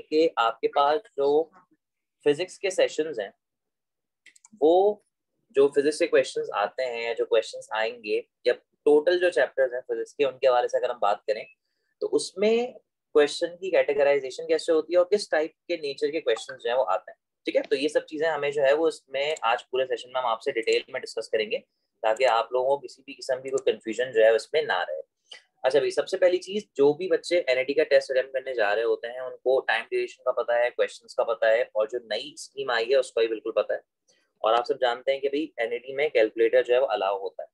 कि आपके पास जो फिजिक्स के सेशंस हैं, वो जो फिजिक्स के क्वेश्चंस आते हैं या जो क्वेश्चंस आएंगे या टोटल जो चैप्टर्स हैं फिजिक्स के, उनके हवाले से अगर हम बात करें तो उसमें क्वेश्चन की कैटेगराइजेशन कैसे होती है और किस टाइप के नेचर के क्वेश्चन जो है वो आते हैं। ठीक है, तो ये सब चीजें हमें जो है वो इसमें आज पूरे सेशन में हम आपसे डिटेल में डिस्कस करेंगे ताकि आप लोगों को किसी भी किस्म की कोई कंफ्यूजन जो है उसमें ना रहे। अच्छा भाई, सबसे पहली चीज, जो भी बच्चे एनईटी का टेस्ट अटेम्प्ट करने जा रहे होते हैं उनको टाइम ड्यूरेशन का पता है, क्वेश्चंस का पता है और जो नई स्कीम आई है उसका भी बिल्कुल पता है। और आप सब जानते हैं कि भाई एनईटी में कैलकुलेटर जो है वो अलाउ होता है।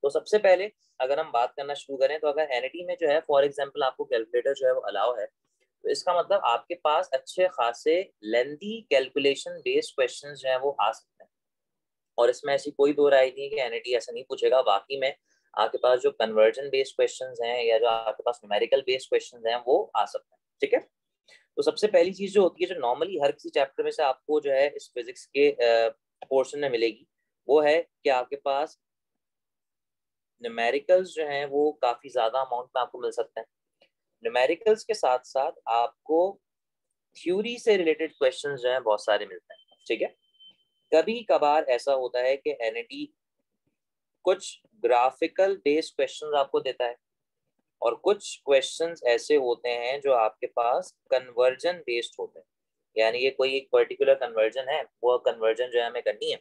तो सबसे पहले अगर हम बात करना शुरू करें तो अगर एनईटी में जो है फॉर एग्जांपल आपको कैलकुलेटर जो है वो अलाउ है, तो इसका मतलब आपके पास अच्छे खासे लेंथी कैलकुलेशन बेस्ड क्वेश्चंस जो है वो आ सकते हैं। और इसमें ऐसी कोई दो राय नहीं है कि एनईटी ऐसा नहीं पूछेगा। बाकी में आपके पास जो कन्वर्जन बेस्ड क्वेश्चंस हैं या जो आपके पास न्यूमेरिकल बेस्ड क्वेश्चंस हैं वो आ सकते हैं। ठीक है, तो सबसे पहली चीज जो होती है, जो नॉर्मली हर किसी चैप्टर में से आपको जो है इस फिजिक्स के पोर्शन में मिलेगी, वो है कि आपके पास न्यूमेरिकल्स जो हैं वो काफी ज्यादा अमाउंट में आपको मिल सकते हैं। न्यूमेरिकल्स के साथ साथ आपको थ्योरी से रिलेटेड क्वेश्चंस जो हैं बहुत सारे मिलते हैं। ठीक है, कभी कभार ऐसा होता है कि एनईटी कुछ ग्राफिकल बेस्ड क्वेश्चंस आपको देता है और कुछ क्वेश्चंस ऐसे होते हैं जो आपके पास कन्वर्जन बेस्ड होते हैं। यानी ये कोई एक पर्टिकुलर कन्वर्जन है, वो कन्वर्जन जो है हमें करनी है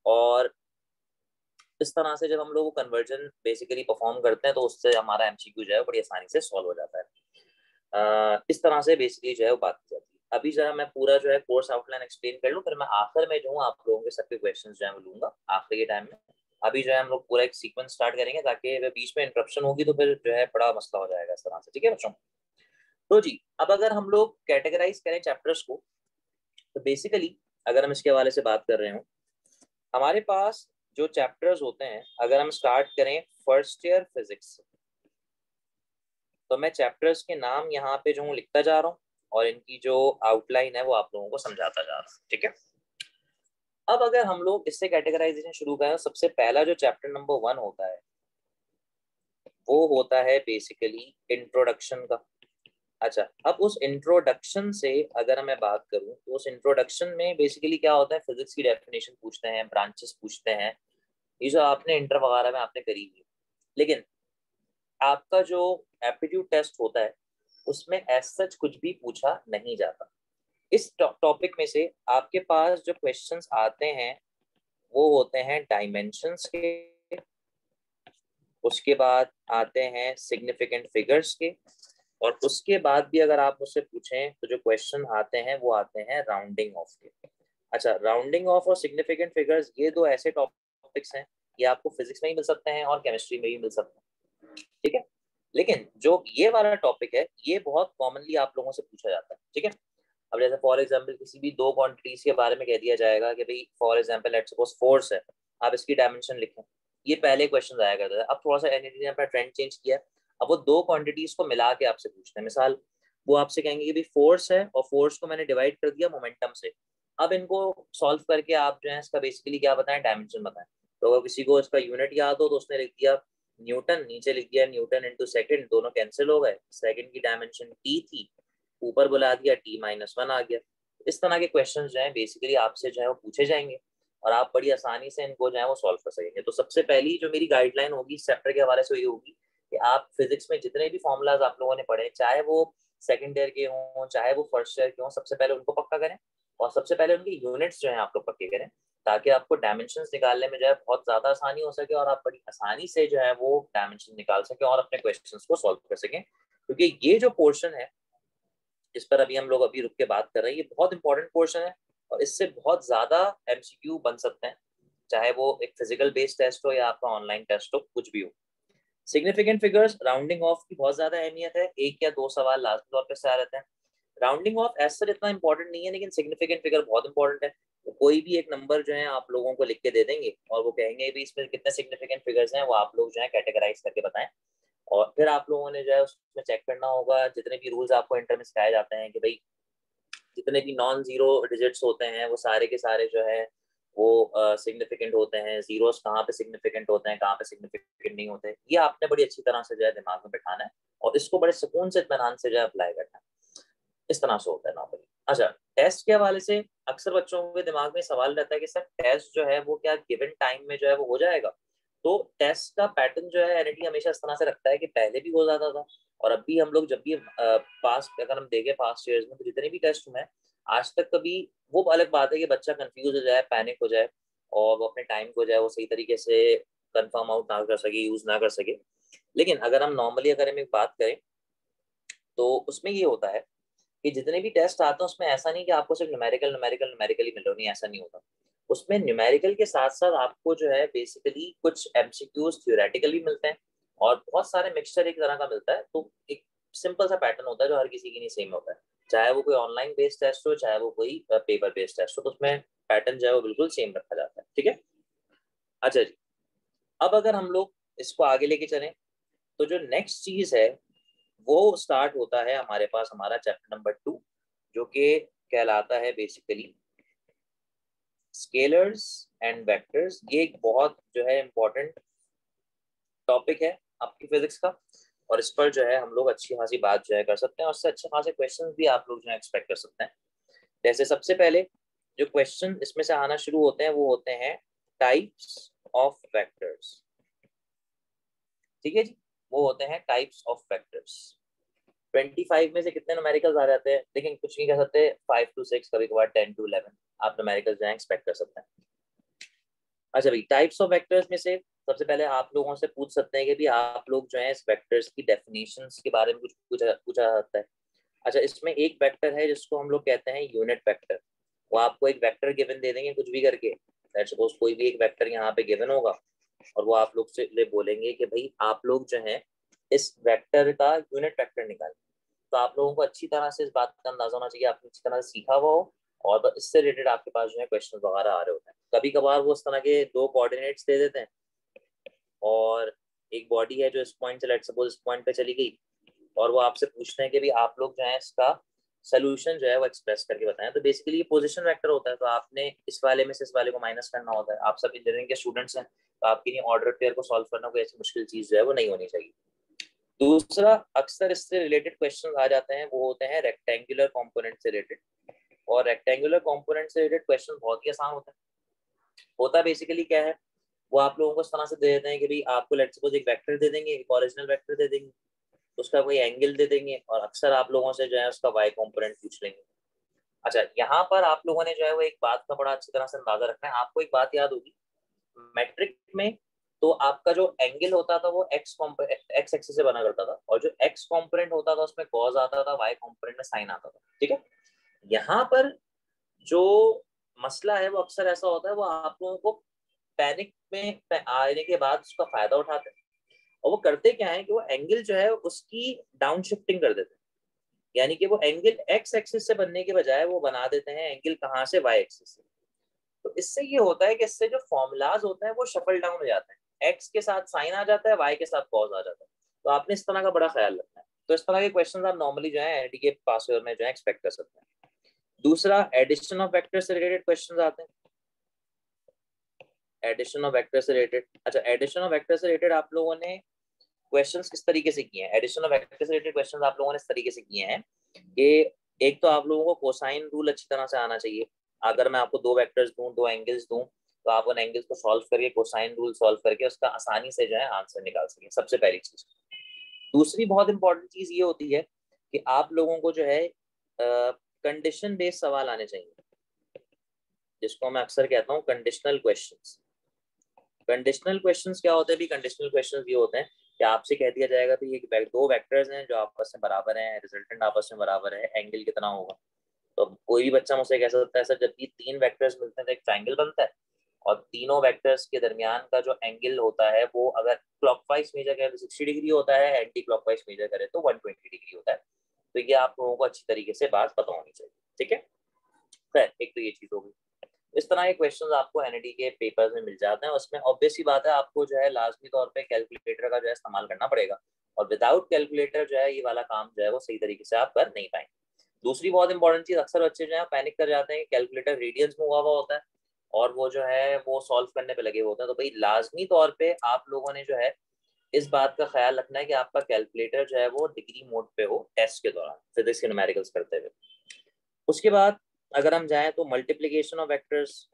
और इस तरह से जब हम लोग कन्वर्जन बेसिकली परफॉर्म करते हैं तो उससे हमारा एमसीक्यू जो है बड़ी आसानी से सॉल्व हो जाता है। इस तरह से बेसिकली जो है वो बात की जाती है। अभी जरा मैं पूरा जो है कोर्स आउटलाइन एक्सप्लेन कर लूँ, फिर मैं आखिर में जो हूँ आप लोगों के सबके क्वेश्चन जो है वो लूंगा आखिर के टाइम में। अभी जो है हम लोग पूरा एक सीक्वेंस स्टार्ट करेंगे ताकि अगर बीच में इंटरप्शन होगी तो फिर जो है बड़ा मसला हो जाएगा इस तरह से। ठीक है बच्चों, तो जी अब अगर हम लोग कैटेगराइज करें चैप्टर्स को, तो बेसिकली अगर हम इसके हवाले से बात कर रहे हो, हमारे पास जो चैप्टर्स होते हैं, अगर हम स्टार्ट करें फर्स्ट ईयर फिजिक्स, तो मैं चैप्टर्स के नाम यहाँ पे जो हूँ लिखता जा रहा हूँ और इनकी जो आउटलाइन है वो आप लोगों को समझाता जा रहा हूँ। ठीक है, अब अगर हम लोग इससे कैटेगराइजेशन शुरू करें, सबसे पहला जो चैप्टर नंबर 1 होता है वो होता है बेसिकली इंट्रोडक्शन का। अच्छा, अब उस इंट्रोडक्शन से अगर मैं बात करूं तो उस इंट्रोडक्शन में बेसिकली क्या होता है, फिजिक्स की डेफिनेशन पूछते हैं, ब्रांचेस पूछते हैं, ये जो आपने इंटर वगैरह में आपने करी हुई। लेकिन आपका जो एप्टीट्यूड टेस्ट होता है उसमें एज सच कुछ भी पूछा नहीं जाता। इस टॉपिक में से आपके पास जो क्वेश्चंस आते हैं वो होते हैं डायमेंशंस के, उसके बाद आते हैं सिग्निफिकेंट फिगर्स के, और उसके बाद भी अगर आप मुझसे पूछें तो जो क्वेश्चन आते हैं वो आते हैं राउंडिंग ऑफ के। अच्छा, राउंडिंग ऑफ और सिग्निफिकेंट फिगर्स ये दो ऐसे टॉपिक्स हैं, ये आपको फिजिक्स में ही मिल सकते हैं और केमिस्ट्री में भी मिल सकते हैं। ठीक है, लेकिन जो ये वाला टॉपिक है ये बहुत कॉमनली आप लोगों से पूछा जाता है। ठीक है, अब जैसे फॉर एग्जांपल किसी भी दो क्वांटिटीज के बारे में कह दिया जाएगा कि भाई for example let's suppose force है, आप इसकी डायमेंशन लिखें, ये पहले क्वेश्चन आया करता था। अब थोड़ा सा एनईटी ने अपना ट्रेंड चेंज किया, अब वो दो क्वांटिटीज को मिला के आपसे पूछते हैं। मिसाल वो आपसे कहेंगे कि भाई फोर्स है और फोर्स को मैंने डिवाइड कर दिया मोमेंटम से, अब इनको सॉल्व करके आप जो है इसका बेसिकली क्या बताएं, डायमेंशन बताएं। तो अगर किसी को इसका यूनिट याद हो तो उसने लिख दिया न्यूटन, नीचे लिख दिया न्यूटन इंटू सेकेंड, दोनों कैंसिल हो गए, सेकेंड की डायमेंशन टी थी, ऊपर बुला दिया T-1 आ गया। इस तरह के क्वेश्चन जो है बेसिकली आपसे जो है वो पूछे जाएंगे और आप बड़ी आसानी से इनको जो है वो सॉल्व कर सकेंगे। तो सबसे पहली जो मेरी गाइडलाइन होगी इस चैप्टर के हवाले से ये होगी कि आप फिजिक्स में जितने भी फॉर्मूलाज आप लोगों ने पढ़े, चाहे वो सेकेंड ईयर के हों चाहे वो फर्स्ट ईयर के हों, सबसे पहले उनको पक्का करें और सबसे पहले उनके यूनिट्स जो है आप लोग पक्के करें, ताकि आपको डायमेंशन निकालने में जो है बहुत ज्यादा आसानी हो सके और आप बड़ी आसानी से जो है वो डायमेंशन निकाल सके और अपने क्वेश्चन को सॉल्व कर सकें। क्योंकि ये जो पोर्शन है जिस पर अभी हम लोग अभी रुक के बात कर रहे हैं, ये बहुत इंपॉर्टेंट पोर्शन है और इससे बहुत ज्यादा एमसीक्यू बन सकते हैं, चाहे वो एक फिजिकल बेस्ड टेस्ट हो या आपका ऑनलाइन टेस्ट हो, कुछ भी हो। सिग्निफिकेंट फिगर्स, राउंडिंग ऑफ की बहुत ज्यादा अहमियत है, एक या दो सवाल लाजमी तौर पर से आ रहते हैं। राउंडिंग ऑफ ऐसा इतना इंपॉर्टेंट नहीं है, लेकिन सिग्निफिकेंट फिगर बहुत इंपॉर्टेंट है। तो कोई भी एक नंबर जो है आप लोगों को लिख के दे देंगे और वो कहेंगे भी इसमें कितने सिग्निफिकेंट फिगर्स हैं, वो आप लोग जो है कैटेगराइज करके बताएं। और फिर आप लोगों ने जो है उसमें चेक करना होगा, जितने भी रूल्स आपको इंटर में सिखाए जाते हैं कि भाई जितने भी नॉन जीरो डिजिट्स होते हैं वो सारे के सारे जो है वो सिग्निफिकेंट होते हैं, जीरोस कहाँ पे सिग्निफिकेंट होते हैं कहाँ पे सिग्निफिकेंट नहीं होते, ये आपने बड़ी अच्छी तरह से जो है दिमाग में बैठाना है और इसको बड़े सुकून से इत्मीनान से जो है अप्लाई करना है। इस तरह से होता है नॉर्मली। अच्छा, टेस्ट के हवाले से अक्सर बच्चों के दिमाग में सवाल रहता है कि सर टेस्ट जो है वो क्या गिवन टाइम में जो है वो हो जाएगा? तो टेस्ट का पैटर्न जो है एनईटी हमेशा इस तरह से रखता है कि पहले भी हो जाता था और अभी हम लोग जब भी पास्ट अगर हम देखें पास्ट ईयर्स में तो जितने भी टेस्ट हुए हैं आज तक कभी, वो अलग बात है कि बच्चा कंफ्यूज हो जाए, पैनिक हो जाए और वो अपने टाइम को जो है वो सही तरीके से कंफर्म आउट ना कर सके, यूज ना कर सके। लेकिन अगर हम नॉर्मली अगर हम एक बात करें तो उसमें ये होता है कि जितने भी टेस्ट आते हैं उसमें ऐसा नहीं कि आपको सिर्फ न्यूमेरिकल न्यूमेरिकल न्यूमेरिकल ही मिल रहा, नहीं ऐसा नहीं होता। उसमें न्यूमेरिकल के साथ साथ आपको जो है बेसिकली कुछ एमसीक्यूज थ्योरेटिकल भी मिलते हैं और बहुत सारे मिक्सचर एक तरह का मिलता है। तो एक सिंपल सा पैटर्न होता है जो हर किसी की नहीं सेम होता है, चाहे वो कोई ऑनलाइन बेस्ड टेस्ट हो चाहे वो कोई पेपर बेस्ड टेस्ट हो, तो उसमें पैटर्न जो है वो बिल्कुल सेम रखा जाता है। ठीक है, अच्छा जी। अब अगर हम लोग इसको आगे लेके चलें तो जो नेक्स्ट चीज है वो स्टार्ट होता है हमारे पास हमारा चैप्टर नंबर 2 जो कि कहलाता है बेसिकली स्केलर्स एंड वेक्टर्स। ये एक बहुत जो है इम्पोर्टेंट टॉपिक है आपकी फिजिक्स का और इस पर जो है हम लोग अच्छी खासी बात जो है कर सकते हैं और उससे अच्छे खासे क्वेश्चन भी आप लोग जो है एक्सपेक्ट कर सकते हैं। जैसे सबसे पहले जो क्वेश्चन इसमें से आना शुरू होते हैं वो होते हैं टाइप्स ऑफ वेक्टर्स। ठीक है जी, वो होते हैं टाइप्स ऑफ वेक्टर्स। 25 में से कितने न्यूमेरिकल्स आ जाते हैं, लेकिन कुछ नहीं कर सकते, 5 to 6, कभी कभार 10 to 11 आप न्यूमेरिकल्स जो है एक्सपेक्ट कर सकते हैं। अच्छा भाई, टाइप्स ऑफ वेक्टर्स में से सबसे पहले आप लोगों से पूछ सकते हैं कि भी आप लोग जो है इस वेक्टर्स की डेफिनेशंस के बारे में कुछ पूछा पूछा जाता है। अच्छा, इसमें एक वेक्टर है जिसको हम लोग कहते हैं यूनिट वेक्टर। वो आपको एक वेक्टर गिवन दे देंगे कुछ भी करके, लेट्स सपोज कोई भी एक वेक्टर यहाँ पे गिवन होगा और वो आप लोग से बोलेंगे कि भाई आप लोग जो है इस वेक्टर का यूनिट वेक्टर निकालें। तो आप लोगों को अच्छी तरह से इस बात का अंदाजा होना चाहिए, आपने अच्छी तरह से सीखा हुआ हो और इससे रिलेटेड आपके पास जो है क्वेश्चन वगैरह आ रहे होते हैं। कभी कभार वो इस तरह के दो कोऑर्डिनेट्स दे देते हैं और एक बॉडी है जो इस पॉइंट से लेट्स सपोज इस पॉइंट पे चली गई और वो आपसे पूछते हैं कि भी आप लोग जो है इसका सोल्यूशन जो है वो एक्सप्रेस करके बताएं। तो बेसिकली ये पोजीशन वेक्टर होता है, तो आपने इस वाले में से इस वाले को माइनस करना होता है। आप सब इंजीनियरिंग के स्टूडेंट्स हैं तो आपके लिए ऑर्डर पेयर को सॉल्व करना कोई ऐसी मुश्किल चीज जो है वो नहीं होनी चाहिए। दूसरा अक्सर इससे रिलेटेड क्वेश्चन आ जाते हैं वो होते हैं रेक्टेंगुलर कंपोनेंट से रिलेटेड। और रेक्टेंगुलर कंपोनेंट से रिलेटेड क्वेश्चन बहुत ही आसान होता है बेसिकली क्या है, वो आप लोगों को इस तरह से दे देते हैं कि भाई आपको लेट्स सपोज एक वेक्टर दे देंगे, एक ओरिजिनल वेक्टर दे देंगे, उसका कोई एंगल दे देंगे और अक्सर आप लोगों से जो है उसका वाई कंपोनेंट पूछ लेंगे। अच्छा, यहाँ पर आप लोगों ने जो है वो एक बात का बड़ा अच्छी तरह से अंदाजा रखना है। आपको एक बात याद होगी मैट्रिक में, तो आपका जो एंगल होता था वो एक्स एक्सिस से बना करता था और जो एक्स कंपोनेंट होता था उसमें कॉस आता था, वाई कंपोनेंट में साइन आता था। ठीक है, यहाँ पर जो मसला है वो अक्सर ऐसा होता है, वो आप लोगों को पैनिक में आने के बाद उसका फायदा उठाते हैं और वो करते क्या है कि वो एंगल जो है उसकी डाउन शिफ्टिंग कर देते हैं। यानी कि वो एंगल एक्स एक्सिस से बनने के बजाय वो बना देते हैं एंगल कहाँ से, वाई एक्सिस से। तो इससे ये होता है कि इससे जो फॉर्मूलाज होते हैं वो शफल डाउन हो जाते हैं, एक्स के साथ साइन आ जाता है, वाई के साथ कॉस आ जाता है। तो आपने इस तरह का बड़ा ख्याल रखना है। तो इस तरह के क्वेश्चन आप नॉर्मली जो है एनईटी के पास में जो है एक्सपेक्ट कर सकते हैं। दूसरा एडिशन ऑफ वेक्टर से रिलेटेड क्वेश्चन आते हैं। एडिशन ऑफ वेक्टर से रिलेटेड, अच्छा एडिशन ऑफ वेक्टर से रिलेटेड आप लोगों ने क्वेश्चंस किस तरीके से किए हैं? एडिशन ऑफ वेक्टर से रिलेटेड क्वेश्चंस आप लोगों ने इस तरीके से किए हैं कि एक तो आप लोगों को कोसाइन रूल अच्छी तरह से आना चाहिए। अगर मैं आपको दो वेक्टर्स दूं, दो एंगल्स दूं, तो आप उन एंगल्स को सॉल्व करके कोसाइन रूल सॉल्व करके उसका आसानी से जो है आंसर निकाल सके, सबसे पहली चीज। दूसरी बहुत इंपॉर्टेंट चीज ये होती है कि आप लोगों को जो है कंडीशन बेस्ड सवाल आने चाहिए, जिसको मैं अक्सर कहता हूँ कंडीशनल क्वेश्चंस। कंडीशनल क्वेश्चंस क्या होते हैं भी? कंडीशनल क्वेश्चंस ये होते हैं कि आपसे कह दिया जाएगा तो ये दो वेक्टर्स हैं जो आपस में बराबर हैं, रिजल्टेंट आपस में बराबर है, एंगल कितना होगा? तो कोई भी बच्चा मुझसे कह सकता है सर जब भी तीन वेक्टर्स मिलते हैं तो एक ट्रायंगल बनता है और तीनों वेक्टर्स के दरमियान का जो एंगल होता है वो अगर क्लॉकवाइज मेजर करे तो 60 डिग्री होता है, एंटी क्लॉकवाइज मेजर करे तो 120 डिग्री होता है। तो ये आप लोगों को अच्छी तरीके से बात पता होनी चाहिए। ठीक है, खैर एक तो ये चीज होगी। इस तरह के क्वेश्चंस आपको एनईटी के पेपर्स में मिल जाते हैं। उसमें ऑब्वियस ही बात है आपको जो है लाजमी तौर पे कैलकुलेटर का जो है इस्तेमाल करना पड़ेगा और विदाउट कैलकुलेटर जो है ये वाला काम जो है वो सही तरीके से आप कर नहीं पाएंगे। दूसरी बहुत इंपॉर्टेंट चीज, अक्सर बच्चे जो है पैनिक कर जाते हैं, कैलकुलेटर रेडियंस में हुआ होता है और वो जो है वो सॉल्व करने पे लगे होते हैं। तो भाई लाजमी तौर पे आप लोगों ने जो है इस बात का ख्याल रखना है कि आपका कैलकुलेटर जो है वो डिग्री मोड पे हो टेस्ट के दौरान फिजिक्स के न्यूमेरिकल्स करते हुए। उसके बाद अगर हम जाएं तो मल्टीप्लिकेशन ऑफ वेक्टर्स,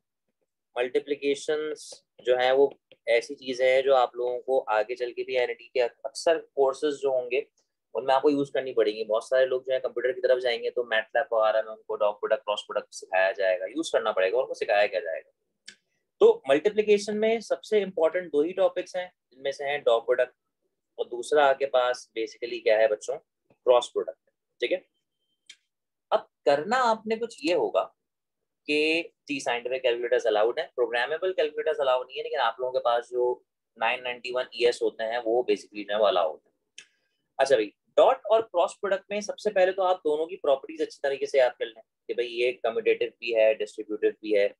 मल्टीप्लिकेशंस जो है वो ऐसी चीजें हैं जो आप लोगों को आगे चल के भी एनईटी के अक्सर कोर्सेज जो होंगे उनमें आपको यूज करनी पड़ेगी। बहुत सारे लोग जो है कंप्यूटर की तरफ जाएंगे तो मैटलैब वगैरह में उनको डॉट प्रोडक्ट क्रॉस प्रोडक्ट सिखाया जाएगा, यूज करना पड़ेगा, उनको सिखाया क्या जाएगा। तो मल्टीप्लिकेशन में सबसे इंपॉर्टेंट दो ही टॉपिक्स हैं, जिनमें से है डॉट प्रोडक्ट और दूसरा आपके पास बेसिकली क्या है बच्चों, क्रॉस प्रोडक्ट। ठीक है, अब करना आपने कुछ ये होगा कि जी साइंटिफिक कैलकुलेटर्स अलाउड है, प्रोग्रामेबल कैलकुलेटर्स अलाउड नहीं है, लेकिन आप लोगों के पास जो 991 ES होते हैं वो बेसिकली जो है वो अलाउड है। अच्छा भाई, डॉट और क्रॉस प्रोडक्ट में सबसे पहले तो आप दोनों की प्रॉपर्टीज अच्छी तरीके से याद कर लें कि भाई ये कम्यूटेटिव भी है, डिस्ट्रीब्यूटिव भी है,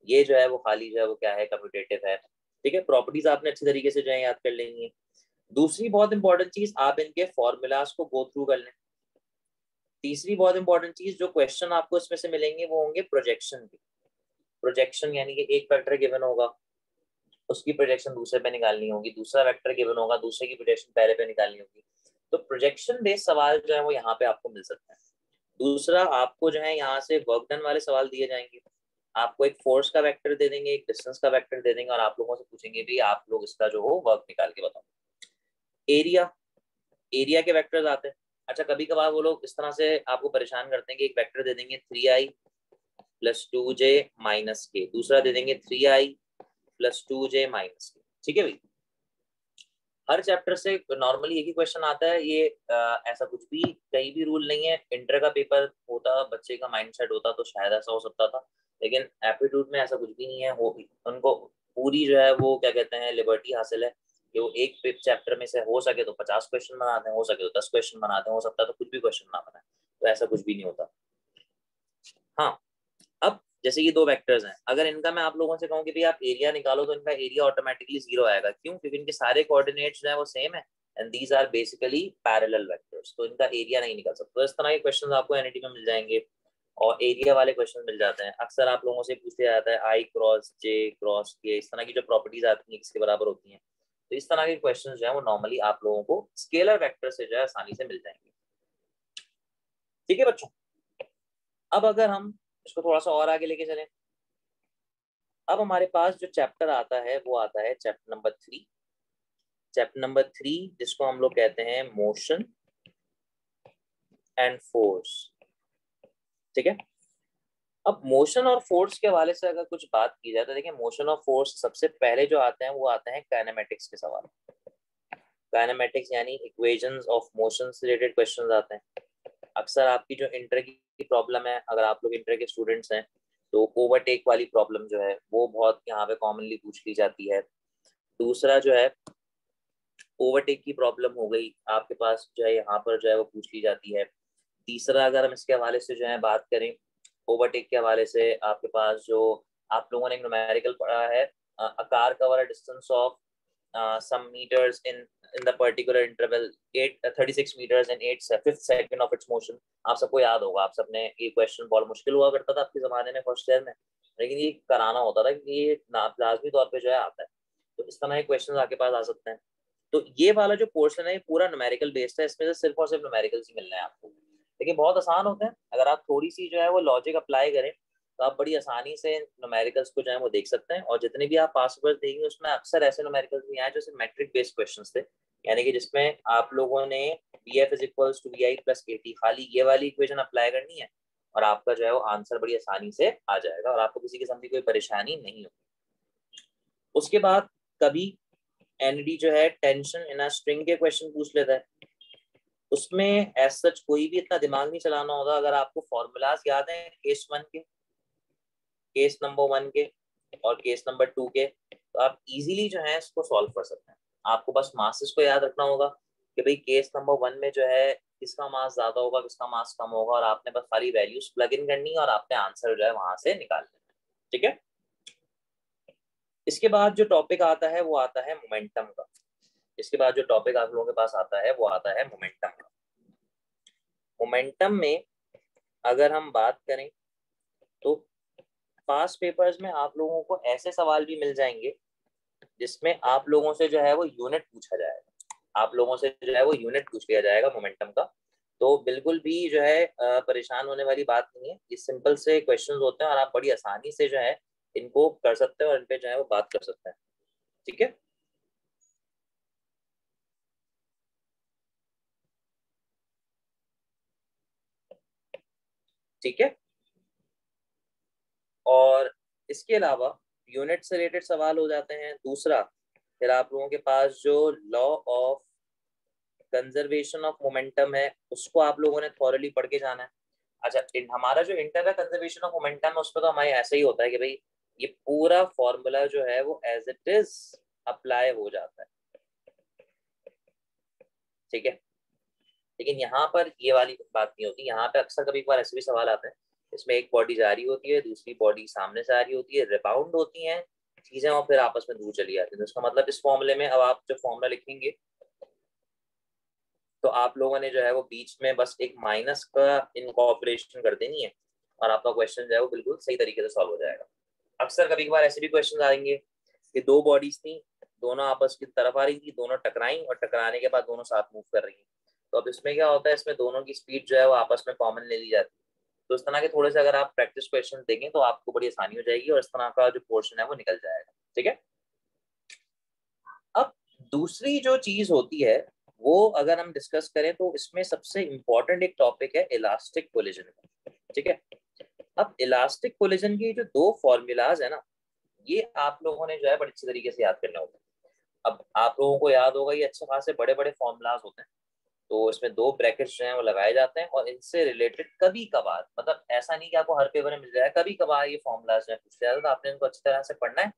ये जो है वो खाली जो है वो क्या है, कम्यूटेटिव है। ठीक है, प्रॉपर्टीज आपने अच्छी तरीके से जो है याद कर लेंगी है। दूसरी बहुत इंपॉर्टेंट चीज, आप इनके फॉर्मूलाज को गो थ्रू कर लें। तीसरी बहुत इंपॉर्टेंट चीज, जो क्वेश्चन आपको इसमें से मिलेंगे वो होंगे प्रोजेक्शन के। प्रोजेक्शन यानी कि एक वेक्टर गिवन होगा, उसकी प्रोजेक्शन दूसरे पे निकालनी होगी, दूसरा वेक्टर गिवन होगा, दूसरे की प्रोजेक्शन पहले पे निकालनी होगी। तो प्रोजेक्शन बेस्ड सवाल जो है वो यहाँ पे आपको मिल सकता है। दूसरा, आपको जो है यहाँ से वर्क डन वाले सवाल दिए जाएंगे। आपको एक फोर्स का वेक्टर दे देंगे, एक डिस्टेंस का वेक्टर दे देंगे और आप लोगों से पूछेंगे भी आप लोग इसका जो हो वर्क निकाल के बताओ। एरिया, एरिया के वेक्टर्स आते हैं। अच्छा, कभी कभार वो लोग इस तरह से आपको परेशान करते हैं कि एक वेक्टर दे देंगे 3i + 2j - k, दूसरा दे देंगे 3i + 2j - k। ठीक है भाई, हर चैप्टर से नॉर्मली एक ही क्वेश्चन आता है, ये ऐसा कुछ भी कहीं भी रूल नहीं है। इंटर का पेपर होता, बच्चे का माइंडसेट होता तो शायद ऐसा हो सकता था, लेकिन एप्टीट्यूड में ऐसा कुछ भी नहीं है। हो उनको पूरी जो है वो क्या कहते हैं लिबर्टी हासिल है कि वो एक चैप्टर में से हो सके तो 50 क्वेश्चन बनाते हैं, हो सके तो 10 क्वेश्चन बनाते हैं, हो सकता है तो कुछ भी क्वेश्चन ना बनाए, तो ऐसा कुछ भी नहीं होता। हाँ, अब जैसे ये दो वेक्टर्स हैं, अगर इनका मैं आप लोगों से कहूँ कि भाई आप एरिया निकालो तो इनका एरिया ऑटोमेटिकली 0 आएगा। क्यों? क्योंकि इनके सारे कोऑर्डिनेट्स जो है वो सेम है and these are basically parallel vectors, तो इनका एरिया नहीं निकल सकता। तो इस तरह के क्वेश्चन आपको एनईटी में मिल जाएंगे और एरिया वाले क्वेश्चन मिल जाते हैं। अक्सर आप लोगों से पूछा जाता है I cross J cross K, इस तरह की जो प्रॉपर्टीज आती हैं किसके बराबर होती हैं। तो इस तरह के क्वेश्चन जो है वो नॉर्मली आप लोगों को स्केलर वेक्टर से जो है आसानी से मिल जाएंगे। ठीक है बच्चों, अब अगर हम इसको थोड़ा सा और आगे लेके चलें, अब हमारे पास जो चैप्टर आता है वो आता है चैप्टर नंबर 3। चैप्टर नंबर 3 जिसको हम लोग कहते हैं मोशन एंड फोर्स। ठीक है, अब मोशन और फोर्स के हवाले से अगर कुछ बात की जाए तो देखिए, मोशन और फोर्स सबसे पहले जो आते हैं वो आते हैं काइनेमेटिक्स के सवाल। काइनेमेटिक्स यानी इक्वेशंस ऑफ मोशन से रिलेटेड क्वेश्चंस आते हैं। अक्सर आपकी जो इंटर की प्रॉब्लम है, अगर आप लोग इंटर के स्टूडेंट्स हैं तो ओवरटेक वाली प्रॉब्लम जो है वो बहुत यहाँ पे कॉमनली पूछ ली जाती है। दूसरा जो है ओवरटेक की प्रॉब्लम हो गई आपके पास, जो है यहाँ पर जो है वो पूछ ली जाती है। तीसरा, अगर हम इसके हवाले से जो है बात करें, ओवरटेक के हवाले से आपके पास जो आप लोगों ने न्यूमेरिकल पढ़ा है, a car cover a distance of some meters in the particular interval 36 meters in 8/5 second of its motion। आप सबको याद होगा, आप सबने ये क्वेश्चन बहुत मुश्किल हुआ करता था आपके जमाने में फर्स्ट ईयर में, लेकिन ये कराना होता था कि ये लाजमी तौर पे जो है आता है। तो इस तरह के क्वेश्चन आपके पास आ सकते हैं। तो ये वाला जो पोर्शन है ये पूरा न्यूमेरिकल बेस्ड है, इसमें से सिर्फ और सिर्फ न्यूमेरिकल्स ही मिलने हैं आपको, लेकिन बहुत आसान होते हैं। अगर आप थोड़ी सी जो है वो लॉजिक अप्लाई करें तो आप बड़ी आसानी से न्यूमेरिकल्स को जो है वो देख सकते हैं। और जितने भी आप पास पेपर्स देखेंगे उसमें अक्सर ऐसे न्यूमेरिकल्स भी आए जो सिर्फ मैट्रिक बेस्ड क्वेश्चंस थे, यानी कि जिसमें आप लोगों ने BF = VI + KT खाली ये वाली इक्वेशन अप्लाई करनी है और आपका जो है वो आंसर बड़ी आसानी से आ जाएगा और आपको किसी किस्म की कोई परेशानी नहीं होगी। उसके बाद कभी एनडी जो है टेंशन इन अ स्ट्रिंग के क्वेश्चन पूछ लेता है, उसमें एज सच कोई भी इतना दिमाग नहीं चलाना होगा। अगर आपको फॉर्मूलाज याद हैं केस 1 के, केस नंबर 1 के और केस नंबर 2 के, तो आप इजीली जो है इसको सॉल्व कर सकते हैं। आपको बस मासेस को याद रखना होगा कि भाई केस नंबर 1 में जो है किसका मास ज्यादा होगा किसका मास कम होगा, और आपने बस खाली वैल्यूज प्लग इन करनी है और आपने आंसर जो है वहां से निकाल लेना है। ठीक है, इसके बाद जो टॉपिक आता है वो आता है मोमेंटम का। इसके बाद जो टॉपिक आप लोगों के पास आता है वो आता है मोमेंटम का। मोमेंटम में अगर हम बात करें तो पास पेपर्स में आप लोगों को ऐसे सवाल भी मिल जाएंगे जिसमें आप लोगों से जो है वो यूनिट पूछा जाएगा। आप लोगों से जो है वो यूनिट पूछ लिया जाएगा मोमेंटम का। तो बिल्कुल भी जो है परेशान होने वाली बात नहीं है, ये सिंपल से क्वेश्चंस होते हैं और आप बड़ी आसानी से जो है इनको कर सकते हैं और इन पे जो है वो बात कर सकते हैं। ठीक है, ठीक है। और इसके अलावा यूनिट से रिलेटेड सवाल हो जाते हैं। दूसरा, फिर आप लोगों के पास जो law of conservation of momentum है उसको आप लोगों ने थॉरली पढ़ के जाना है। अच्छा, हमारा जो इंटर का कंजर्वेशन ऑफ मोमेंटम है उसमें तो हमारे ऐसा ही होता है कि भाई ये पूरा फॉर्मूला जो है वो एज इट इज अप्लाई हो जाता है। ठीक है, लेकिन यहाँ पर ये वाली बात नहीं होती। यहाँ पे अक्सर कभी बार ऐसे भी सवाल आते हैं, इसमें एक बॉडी जा रही होती है, दूसरी बॉडी सामने से आ रही होती है, रिबाउंड होती हैं चीजें और फिर आपस में दूर चली जाती है। तो इसका मतलब इस फॉर्मूले में अब आप जो फॉर्मूला लिखेंगे तो आप लोगों ने जो है वो बीच में बस एक माइनस का इनकॉर्पोरेशन कर देनी है और आपका क्वेश्चन जो है वो बिल्कुल सही तरीके से सॉल्व हो जाएगा। अक्सर कभी कभार ऐसे भी क्वेश्चन आएंगे कि दो बॉडीज थी, दोनों आपस की तरफ आ रही थी, दोनों टकराई और टकराने के बाद दोनों साथ मूव कर रही हैं। तो अब इसमें क्या होता है, इसमें दोनों की स्पीड जो है वो आपस में कॉमन ले ली जाती है। तो इस तरह के थोड़े से अगर आप प्रैक्टिस क्वेश्चन देंगे तो आपको बड़ी आसानी हो जाएगी और इस तरह का जो पोर्शन है वो निकल जाएगा। ठीक है, अब दूसरी जो चीज होती है वो अगर हम डिस्कस करें तो इसमें सबसे इंपॉर्टेंट एक टॉपिक है इलास्टिक कोलिजन। ठीक है, अब इलास्टिक कोलिजन की जो दो फॉर्मूलाज है ना, ये आप लोगों ने जो है बड़ी अच्छी तरीके से याद करना होता है। अब आप लोगों को याद होगा ये अच्छे खासे बड़े बड़े फॉर्मूलाज होते हैं, तो इसमें दो ब्रैकेट्स जो हैं वो लगाए जाते हैं और इनसे रिलेटेड कभी कभार, मतलब ऐसा नहीं कि आपको हर पेपर में मिल जाए, कभी कभार ये फॉर्मूलाज जो है पूछते जाते हैं, तो आपने इनको अच्छी तरह से पढ़ना है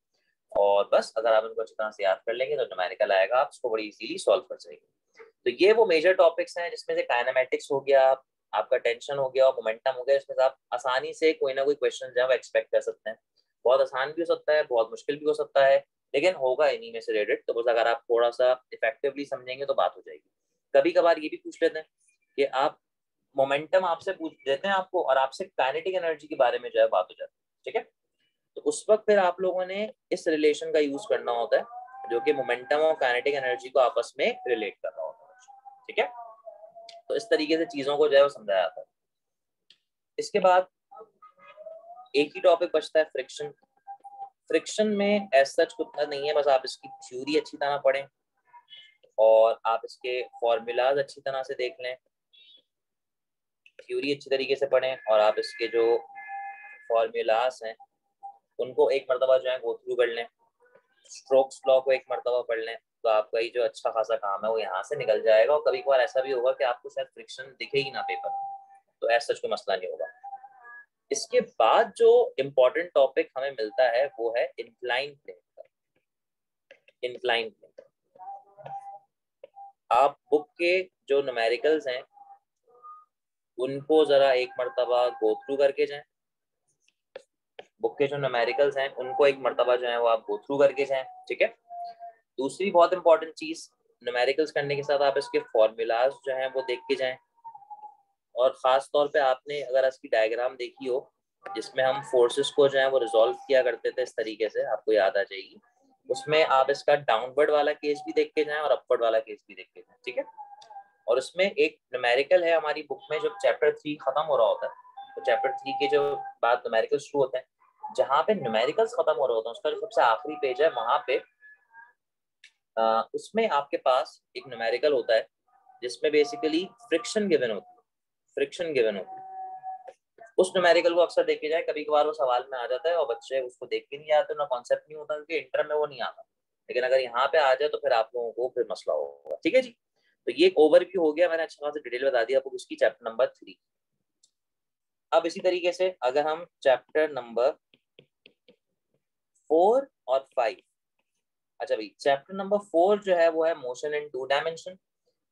और बस अगर आप इनको अच्छी तरह से याद कर लेंगे तो न्यूमेरिकल आएगा, आप इसको बड़ी इजीली सॉल्व कर सकेंगे। तो ये वो मेजर टॉपिक्स हैं जिसमें से काइनेमेटिक्स हो गया, आपका टेंशन हो गया और मोमेंटम हो गया, इसमें से आप आसानी से कोई ना कोई क्वेश्चन जो है वो एक्सपेक्ट कर सकते हैं। बहुत आसान भी हो सकता है, बहुत मुश्किल भी हो सकता है, लेकिन होगा इन्हीं में से रिलेटेड। तो बस अगर आप थोड़ा सा इफेक्टिवली समझेंगे तो बात हो जाएगी। कभी कभार ये भी पूछ लेते हैं कि आप मोमेंटम आपसे पूछ देते हैं आपको और आपसे काइनेटिक एनर्जी के बारे में जो है बात हो जाती है। ठीक है, तो उस वक्त फिर आप लोगों ने इस रिलेशन का यूज करना होता है जो कि मोमेंटम और काइनेटिक एनर्जी को आपस में रिलेट कर रहा होता है। ठीक है, तो इस तरीके से चीजों को जो है वो समझाया जाता है। इसके बाद एक ही टॉपिक बचता है, फ्रिक्शन। फ्रिक्शन में एज सच कुछ नहीं है, बस आप इसकी थ्योरी अच्छी तरह पढ़ें और आप इसके फॉर्मूलाज अच्छी तरह से देख लें। थ्योरी अच्छी तरीके से पढ़ें और आप इसके जो फॉर्मूलाज हैं उनको एक मरतबा जो है गो थ्रू कर लें, स्ट्रोक्स लॉ को एक मरतबा पढ़ लें, तो आपका ही जो अच्छा खासा काम है वो यहाँ से निकल जाएगा। और कभी कभार ऐसा भी होगा कि आपको शायद फ्रिक्शन दिखे ही ना पेपर, तो ऐसा कोई मसला नहीं होगा। इसके बाद जो इम्पोर्टेंट टॉपिक हमें मिलता है वो है इंक्लाइन प्लेन का। इंक्लाइन प्लेन, आप बुक के जो न्यूमेरिकल्स हैं उनको जरा एक मरतबा गो थ्रू करके जाएं। बुक के जो न्यूमेरिकल्स हैं उनको एक मरतबा जो है वो आप गो थ्रू करके जाएं। ठीक है, दूसरी बहुत इंपॉर्टेंट चीज, न्यूमेरिकल्स करने के साथ आप इसके फॉर्मूलाज जो हैं वो देख के जाएं। और खास तौर पे आपने अगर इसकी डायग्राम देखी हो जिसमें हम फोर्सेस को जो है वो रिजॉल्व किया करते थे इस तरीके से, आपको याद आ जाएगी, उसमें आप इसका डाउनवर्ड वाला केस भी देख के जाएं और अपवर्ड वाला केस भी देख के जाएं। ठीक है, और उसमें एक न्यूमेरिकल है हमारी बुक में, जब चैप्टर 3 खत्म हो रहा होता है तो चैप्टर 3 के जो बाद न्यूमेरिकल शुरू होते हैं, जहाँ पे न्यूमेरिकल्स खत्म हो रहे होते हैं उसका जो सबसे आखिरी पेज है वहां पे उसमें आपके पास एक न्यूमेरिकल होता है जिसमें बेसिकली फ्रिक्शन गिवन होती है। फ्रिक्शन गिवन होती है, उस न्यूमेरिकल को अक्सर देखे जाए, कभी कभार वो सवाल में आ जाता है और बच्चे उसको देख के नहीं आते, ना कॉन्सेप्ट नहीं होता क्योंकि इंटर में वो नहीं आता। लेकिन अगर यहाँ पे आ जाए तो फिर आप लोगों को फिर मसला होगा। ठीक है जी, तो ये एक ओवरव्यू हो गया, मैंने अच्छा खासा डिटेल बता दिया आपको इसकी चैप्टर नंबर 3। अब इसी तरीके से अगर हम चैप्टर नंबर 4 और 5, अच्छा भाई चैप्टर नंबर 4 जो है वो है मोशन इन 2 डायमेंशन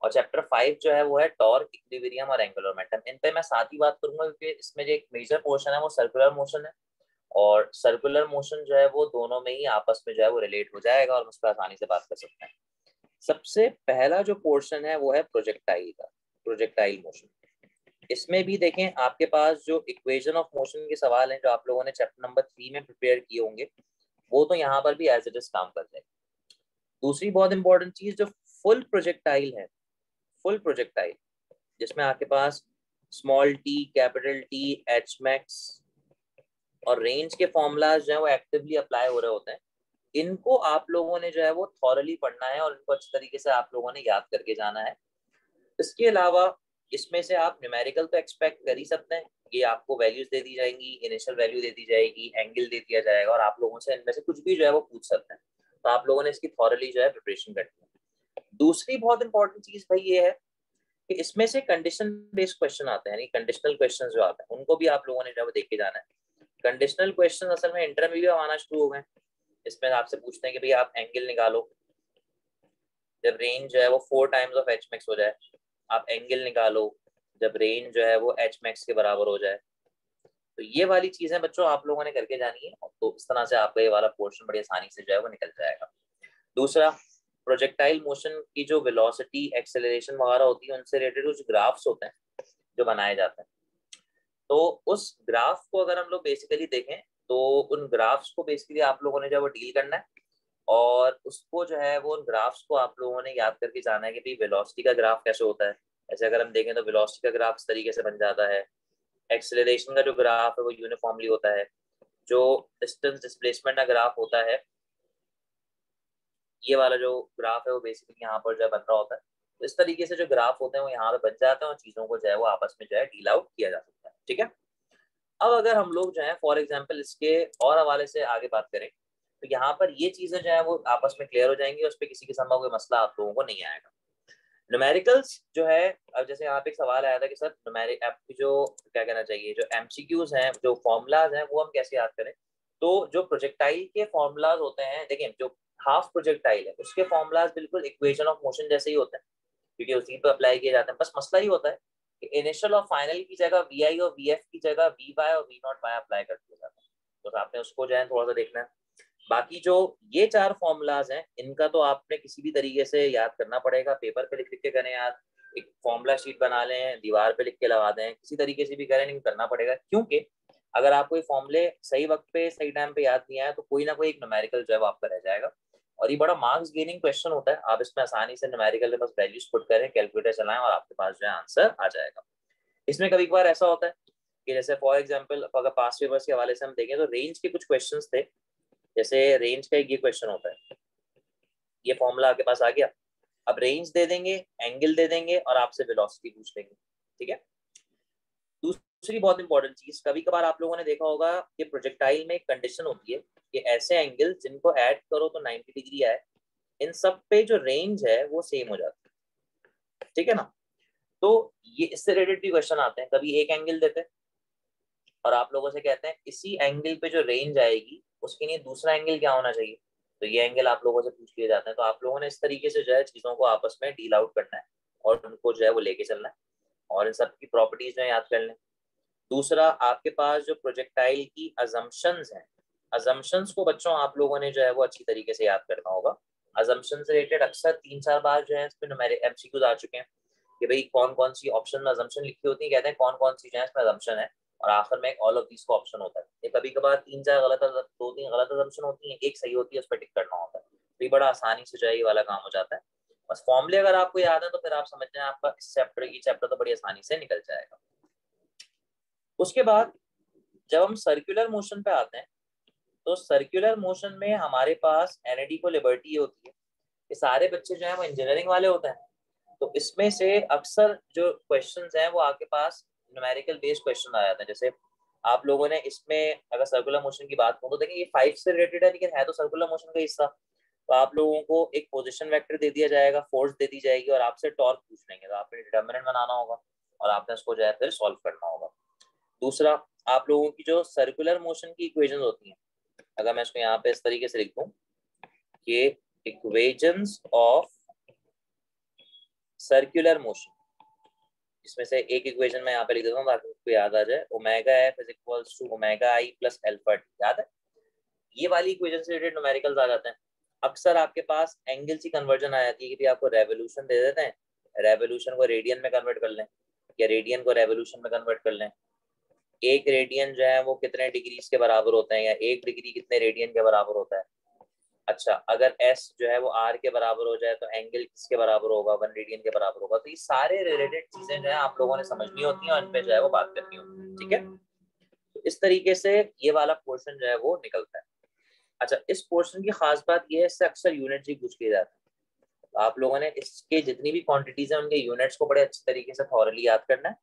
और चैप्टर 5 जो है वो है टॉर्क, इक्विलिब्रियम और एंगुलर मोमेंटम। इन पे मैं साथ ही बात करूंगा क्योंकि इसमें जो एक मेजर पोर्शन है वो सर्कुलर मोशन है और सर्कुलर मोशन जो है वो दोनों में ही आपस में जो है वो रिलेट हो जाएगा और उस पर आसानी से बात कर सकते हैं। सबसे पहला जो पोर्शन है वो है प्रोजेक्टाइल का, प्रोजेक्टाइल मोशन। इसमें भी देखें आपके पास जो इक्वेशन ऑफ मोशन के सवाल हैं जो आप लोगों ने चैप्टर नंबर 3 में प्रिपेयर किए होंगे वो तो यहाँ पर भी एज इट इज काम कर जाएंगे। दूसरी बहुत इंपॉर्टेंट चीज, जो फुल प्रोजेक्टाइल है, फुल प्रोजेक्टाइल जिसमें आपके पास small T, capital T, H max और रेंज के फॉर्मूलाज जो है वो एक्टिवली अप्लाई हो रहे होते हैं, इनको आप लोगों ने जो है वो थॉरली पढ़ना है और इनको अच्छी तरीके से आप लोगों ने याद करके जाना है। इसके अलावा इसमें से आप न्यूमेरिकल तो एक्सपेक्ट कर ही सकते हैं, ये आपको वैल्यूज दे दी जाएंगी, इनिशियल वैल्यू दे दी जाएगी, एंगल दे दिया जाएगा और आप लोगों से इनमें से कुछ भी जो है वो पूछ सकते हैं। तो आप लोगों ने इसकी थॉरली जो है प्रिपरेशन करनी है। दूसरी बहुत इंपॉर्टेंट चीज भाई ये है कि इसमें से कंडीशन बेस्ड क्वेश्चन आते हैं, यानी कंडीशनल क्वेश्चन जो आते हैं उनको भी आप लोगों ने जो है देख के जाना है। कंडीशनल क्वेश्चन असल में इंटर में भी आना शुरू हो गए। इसमें आपसे पूछते हैं कि भाई आप एंगल निकालो, जब रेंज जो है वो 4 टाइम्स ऑफ एच मैक्स हो जाए, आप एंगल निकालो जब रेंज जो है वो एच मैक्स के बराबर हो जाए। तो ये वाली चीजें बच्चों आप लोगों ने करके जानी है, तो इस तरह से आपका ये वाला पोर्शन बड़ी आसानी से जो है वो निकल जाएगा। दूसरा, प्रोजेक्टाइल मोशन की जो वेलोसिटी, एक्सेलरेशन वगैरह होती है उनसे रिलेटेड कुछ ग्राफ्स होते हैं जो बनाए जाते हैं। तो उस ग्राफ को अगर हम लोग बेसिकली देखें तो उन ग्राफ्स को बेसिकली आप लोगों ने जो है वो डील करना है और उसको जो है वो उन ग्राफ्स को आप लोगों ने याद करके जाना है कि भाई वेलोसिटी का ग्राफ कैसे होता है। ऐसे अगर हम देखें तो वेलोसिटी का ग्राफ इस तरीके से बन जाता है, एक्सेलरेशन का जो ग्राफ है वो यूनिफॉर्मली होता है, जो डिस्टेंस डिस्प्लेसमेंट का ग्राफ होता है, ये वाला जो ग्राफ है वो बेसिकली यहाँ पर जो है बन रहा होता है। तो इस तरीके से जो ग्राफ होते हैं वो यहाँ पे बन जाते हैं और चीजों को जो है वो आपस में जो है डील आउट किया जा सकता है। ठीक है, अब अगर हम लोग जो है फॉर एग्जाम्पल इसके और हवाले से आगे बात करें तो यहाँ पर ये चीजें जो है वो आपस में क्लियर हो जाएंगी, उस पर किसी किस्म का कोई मसला आप लोगों को नहीं आएगा। न्यूमेरिकल्स जो है, अब जैसे यहाँ पे एक सवाल आया था कि सर न्यूमेरिक आपकी जो क्या कहना चाहिए, जो एमसीक्यूज हैं, जो फॉर्मूलाज हैं वो हम कैसे याद करें। तो जो प्रोजेक्टाइल के फॉर्मूलाज होते हैं, देखिए जो हाफ प्रोजेक्टाइल है उसके फॉर्मूलाज बिल्कुल इक्वेशन ऑफ मोशन जैसे ही होते हैं, क्योंकि उसी पे अप्लाई किए जाते हैं। बस मसला ही होता है कि इनिशियल और फाइनल की जगह वी आई और वी एफ की जगह वी वाई और वी नॉट वाई अप्लाई कर दिया जाता है। तो आपने उसको जो है थोड़ा सा देखना है। बाकी जो ये 4 फॉर्मूलाज हैं इनका तो आपने किसी भी तरीके से याद करना पड़ेगा, पेपर पे लिख लिख के करें याद, एक फॉर्मूला शीट बना लें, दीवार पे लिख के लगा दें, किसी तरीके से भी करें, नहीं करना पड़ेगा। क्योंकि अगर आपको ये फॉर्मूले सही वक्त पे सही टाइम पे याद नहीं आया तो कोई ना कोई एक न्यूमेरिकल जो है वो आपका रह जाएगा और ये बड़ा मार्क्स गेनिंग क्वेश्चन होता है। आप इसमें आसानी से न्यूमेरिकल में बस वैल्यूज पुट करें, कैलकुलेटर चलाएं और आपके पास जो है आंसर आ जाएगा। इसमें कभी कभार ऐसा होता है कि जैसे फॉर एग्जाम्पल अगर पास्ट पेपर्स के हवाले से हम देखें तो रेंज के कुछ क्वेश्चन थे। जैसे रेंज का एक ये क्वेश्चन होता है, ये फॉर्मूला आपके पास आ गया, अब रेंज दे देंगे, एंगल दे देंगे और आपसे वेलोसिटी पूछ लेंगे। ठीक है, दूसरी बहुत इंपॉर्टेंट चीज, कभी कभार आप लोगों ने देखा होगा कि प्रोजेक्टाइल में एक कंडीशन होती है कि ऐसे एंगल जिनको ऐड करो तो 90 डिग्री आए, इन सब पे जो रेंज है वो सेम हो जाती है। ठीक है ना, तो ये इससे रिलेटेड भी क्वेश्चन आते हैं। कभी एक एंगल देते हैं और आप लोगों से कहते हैं इसी एंगल पे जो रेंज आएगी उसके लिए दूसरा एंगल क्या होना चाहिए, तो ये एंगल आप लोगों से पूछ लिए जाते हैं। तो आप लोगों ने इस तरीके से जो है चीजों को आपस में डील आउट करना है और उनको जो है वो लेके चलना है और इन सब की प्रॉपर्टीज जो है याद कर लें। दूसरा, आपके पास जो प्रोजेक्टाइल की अजम्पशंस हैं, अजम्पशंस को बच्चों आप लोगों ने जो है वो अच्छी तरीके से याद करना होगा। अजम्पशन से रिलेटेड अक्सर 3-4 बार जो है इस पे हमारे एमसीक्यूज आ चुके हैं कि भाई कौन कौन सी ऑप्शन में अजम्पशन लिखी होती है, कहते हैं कौन कौन सी जो है इसमें अजम्पशन है और आखिर में ऑल ऑफ दीज का ऑप्शन होता है। ये कभी कभार 3-4 गलत, 2-3 गलत अजम्पशन होती है, एक सही होती है, उस पर टिक करना होता है। तो ये बड़ा आसानी से जो है ये वाला काम हो जाता है। बस फॉर्मूले अगर आपको याद है तो फिर आप समझ जाए आपका इस चैप्टर की चैप्टर तो बड़ी आसानी से निकल जाएगा। उसके बाद जब हम सर्कुलर मोशन पे आते हैं तो सर्कुलर मोशन में हमारे पास एनएडी को लिबर्टी होती है कि सारे बच्चे जो है वो इंजीनियरिंग वाले होते हैं। तो इसमें से अक्सर जो क्वेश्चंस हैं वो आपके पास न्यूमेरिकल बेस्ड क्वेश्चन आ जाते हैं। जैसे आप लोगों ने इसमें अगर सर्कुलर मोशन की बात करूं तो देखिए ये 5 से रिलेटेड है लेकिन है तो सर्कुलर मोशन का हिस्सा। तो आप लोगों को एक पोजीशन वेक्टर दे दिया जाएगा, फोर्स दे दी जाएगी और आपसे टॉर्क पूछ लेंगे, तो आपने डिटरमिनेंट बनाना होगा और आपने उसको जो है फिर सॉल्व करना होगा। दूसरा, आप लोगों की जो सर्कुलर मोशन की इक्वेशंस होती हैं, अगर मैं इसको यहाँ पे इस तरीके से लिख दूं कि इक्वेशंस ऑफ सर्कुलर मोशन, इसमें से एक इक्वेशन मैं यहाँ पे लिख देता हूँ ताकि आपको याद आ जाए, omega F is equals to omega I plus alpha T, याद है। ये वाली इक्वेशन से रिलेटेड न्यूमेरिकल्स आ जाते हैं। अक्सर आपके पास एंगल की कन्वर्जन आ जाती है कि आपको रेवोल्यूशन दे देते हैं, रेवोल्यूशन को रेडियन में कन्वर्ट कर लें या रेडियन को रेवोल्यूशन में कन्वर्ट कर लें। एक रेडियन जो है वो कितने डिग्रीज के बराबर होते हैं या एक डिग्री कितने रेडियन के बराबर होता है। अच्छा, अगर s जो है वो r के बराबर हो जाए तो एंगल किसके बराबर होगा, 1 रेडियन के बराबर होगा। तो ये सारे रिलेटेड चीजें जो है आप लोगों ने समझनी होती हैं और इन पे जो है वो बात करनी होती है, ठीक है। तो इस तरीके से ये वाला पोर्शन जो है वो निकलता है। अच्छा, इस पोर्शन की खास बात ये है, इससे अक्सर यूनिट ही पूछ लिए जाते हैं। तो आप लोगों ने इसके जितनी भी क्वांटिटीज हैं उनके यूनिट्स को बड़े अच्छे तरीके से थॉरली याद करना है,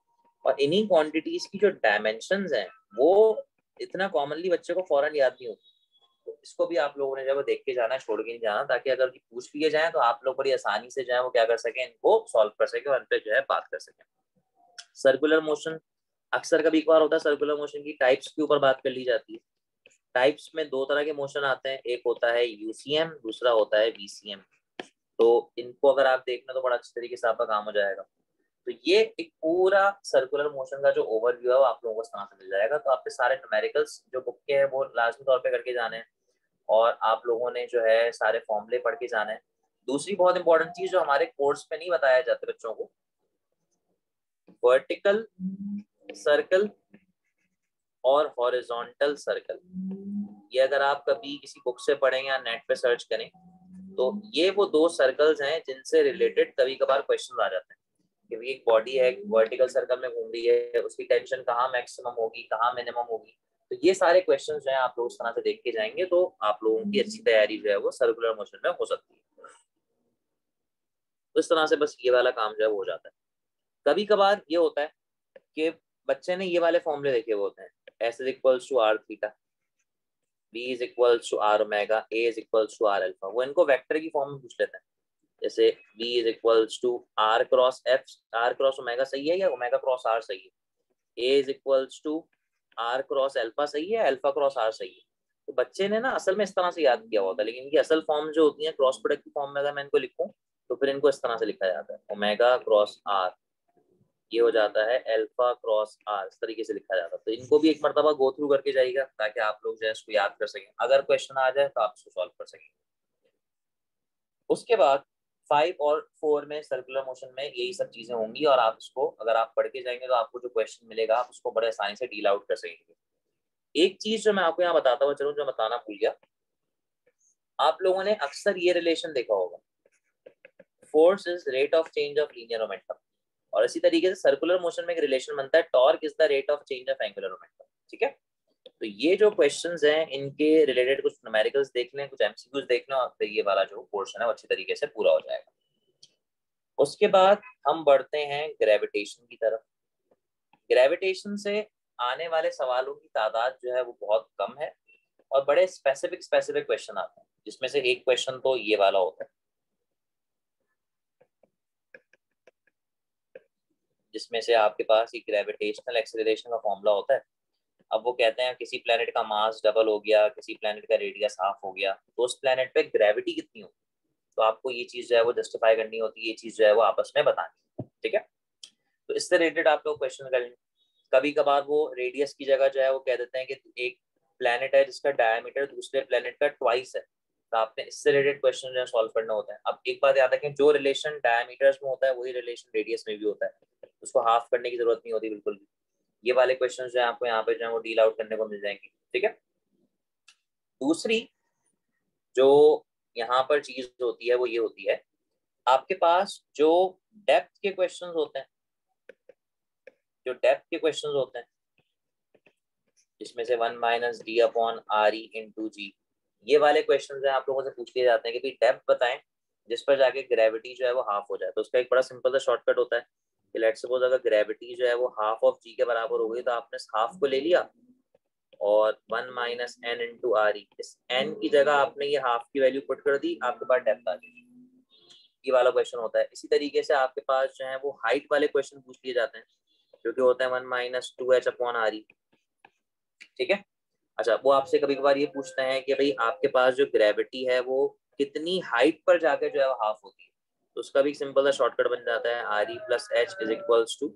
और इन्हीं क्वांटिटीज की जो डायमेंशंस हैं वो इतना कॉमनली बच्चे को फौरन याद नहीं होती। तो इसको भी आप लोगों ने जब देख के जाना, छोड़ के नहीं जाना, ताकि अगर पूछ लिए जाए तो आप लोग बड़ी आसानी से जो है वो क्या कर सकें, इनको सॉल्व कर सकें और इन पे जो है बात कर सकें। सर्कुलर मोशन, अक्सर कभी एक बार होता है सर्कुलर मोशन की टाइप्स के ऊपर बात कर ली जाती है। टाइप्स में दो तरह के मोशन आते हैं, एक होता है यूसीएम, दूसरा होता है वीसीएम। तो इनको अगर आप देखना तो बड़ा अच्छे तरीके से आपका काम हो जाएगा। तो ये एक पूरा सर्कुलर मोशन का जो ओवरव्यू है वो आप लोगों को इस तरह से मिल जाएगा। तो आपके सारे न्यूमेरिकल्स जो बुक के हैं वो लाजमी तौर पे करके जाने हैं, और आप लोगों ने जो है सारे फॉर्मूले पढ़ के जाने हैं। दूसरी बहुत इंपॉर्टेंट चीज जो हमारे कोर्स पे नहीं बताया जाता बच्चों को, वर्टिकल सर्कल और हॉरिजॉन्टल सर्कल, ये अगर आप कभी किसी बुक से पढ़ें या नेट पे सर्च करें तो ये वो दो सर्कल्स हैं जिनसे रिलेटेड कभी कभार क्वेश्चन आ जाते हैं कि एक बॉडी है, वर्टिकल सर्कल में घूम रही है, उसकी टेंशन कहाँ मैक्सिमम होगी, कहाँ मिनिमम होगी। तो ये सारे क्वेश्चंस जो है आप लोग उस तरह से देख के जाएंगे तो आप लोगों की अच्छी तैयारी जो है वो सर्कुलर मोशन में हो सकती है। तो इस तरह से बस ये वाला काम जो है वो हो जाता है। कभी कभार ये होता है कि बच्चे ने ये वाले फॉर्मूले देखे हुए होते हैं, S is equals to R theta, B is equals to R omega, A is equals to R alpha. वो इनको वेक्टर की फॉर्म में पूछ लेते हैं, जैसे V is equals to R cross F, R cross omega सही है या ओमेगा क्रॉस आर सही है, A is equals to R cross alpha सही है, अल्फा क्रॉस आर सही है। तो बच्चे ने ना असल में इस तरह से याद किया होता है, लेकिन इनकी असल फॉर्म जो होती है क्रॉस प्रोडक्ट की फॉर्म में अगर मैं इनको लिखूं तो फिर इनको इस तरह से लिखा जाता है, ओमेगा क्रॉस आर, ये हो जाता है अल्फा क्रॉस आर, इस तरीके से लिखा जाता है। तो इनको भी एक मरतबा गो थ्रू करके जाइएगा ताकि आप लोग जो है इसको याद कर सकें, अगर क्वेश्चन आ जाए तो आप इसको सॉल्व कर सकें। उसके बाद 5 और 4 में सर्कुलर मोशन में यही सब चीजें होंगी, और आप इसको अगर आप पढ़ के जाएंगे तो आपको जो क्वेश्चन मिलेगा आप उसको बड़े आसानी से डील आउट कर सकेंगे। एक चीज जो मैं आपको यहाँ बताता हुआ चलूँ, जो बताना भूल गया, आप लोगों ने अक्सर ये रिलेशन देखा होगा, force is rate of change of linear momentum, और इसी तरीके से सर्कुलर मोशन में एक रिलेशन बनता है, torque is the rate of change of angular momentum, ठीक है। तो ये जो क्वेश्चंस हैं इनके रिलेटेड कुछ न्यूमेरिकल्स देख लें, कुछ एमसीक्यूज देख लें, और फिर ये वाला जो पोर्शन है वो अच्छी तरीके से पूरा हो जाएगा। उसके बाद हम बढ़ते हैं ग्रेविटेशन की तरफ। ग्रेविटेशन से आने वाले सवालों की तादाद जो है वो बहुत कम है, और बड़े स्पेसिफिक क्वेश्चन आते हैं, जिसमें से एक क्वेश्चन तो ये वाला होता है, जिसमें से आपके पास ये ग्रेविटेशनल एक्सेलरेशन का फॉर्मूला होता है। अब वो कहते हैं किसी प्लेनेट का मास डबल हो गया, किसी प्लेनेट का रेडियस हाफ हो गया, तो उस प्लेनेट पे ग्रेविटी कितनी होगी। तो आपको ये चीज जो है वो जस्टिफाई करनी होती है, ये चीज जो है वो आपस में बतानी है, ठीक है। तो इससे रिलेटेड आप लोग क्वेश्चन करेंगे। कभी कभार वो रेडियस की जगह जो है वो कह देते हैं कि एक प्लेनेट है जिसका डायमीटर दूसरे प्लेनेट का ट्वाइस है, तो आपने इससे रिलेटेड क्वेश्चन जो है सॉल्व करना होता है। अब एक बात याद रखें, जो रिलेशन डायमीटर्स में होता है वही रिलेशन रेडियस में भी होता है, उसको हाफ करने की जरूरत नहीं होती बिल्कुल भी। ये वाले क्वेश्चन जो है आपको यहाँ पे जो है वो डील आउट करने को मिल जाएंगे, ठीक है। दूसरी जो यहाँ पर चीज होती है वो ये होती है, आपके पास जो डेप्थ के क्वेश्चंस होते हैं, जो डेप्थ के क्वेश्चंस होते हैं जिसमें से 1 minus D upon R E into G, ये वाले क्वेश्चंस हैं आप लोगों से पूछ लिए जाते हैं कि भाई डेप्थ बताएं जिस पर जाके ग्रेविटी जो है वो हाफ हो जाए। तो उसका एक बड़ा सिंपल सा शॉर्टकट होता है कि लेट्स सपोज अगर ग्रेविटी जो है वो हाफ ऑफ जी के बराबर हो गई, तो आपने हाफ को ले लिया और 1 minus N into R E, इस एन की जगह आपने ये हाफ की वैल्यू पुट कर दी, आपके पास डेप्थ आ गई। ये वाला क्वेश्चन होता है। इसी तरीके से आपके पास जो है वो हाइट वाले क्वेश्चन पूछ लिए जाते हैं, जो कि होता है 1 माइनस 2h अपॉन आर ई, ठीक है। अच्छा, वो आपसे कभी कभार ये पूछते हैं कि भाई आपके पास जो ग्रेविटी है वो कितनी हाइट पर जाके जो है वो हाफ होती है। तो उसका भी सिंपल सा शॉर्टकट बन जाता है, R E plus H is equals to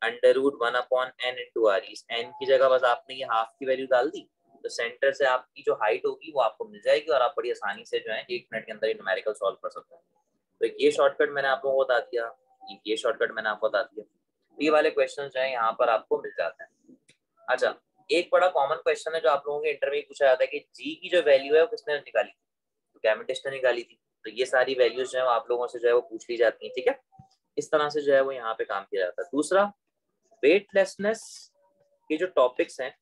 under root 1 upon N into R E. N की जगह बस आपने ये हाफ की वैल्यू डाल दी, तो सेंटर से आपकी जो हाइट होगी वो आपको मिल जाएगी, और आप बड़ी आसानी से जो है 1 मिनट के अंदर ये न्यूमेरिकल सॉल्व कर सकते हैं। तो ये शॉर्टकट मैंने आप लोगों को बता दिया, ये शॉर्टकट मैंने आपको बता दिया। ये वाले क्वेश्चन जो है यहाँ पर आपको मिल जाते हैं। अच्छा, एक बड़ा कॉमन क्वेश्चन है जो आप लोगों के इंटरव्यू में पूछा जाता है कि जी की जो वैल्यू है वो किसने निकाली, कैमिस्ट ने निकाली थी। तो ये सारी वैल्यूज जो है आप लोगों से जो है वो पूछ ली जाती हैं, ठीक है। इस तरह से जो है वो यहाँ पे काम किया जाता है। दूसरा, वेटलेसनेस के जो टॉपिक्स हैं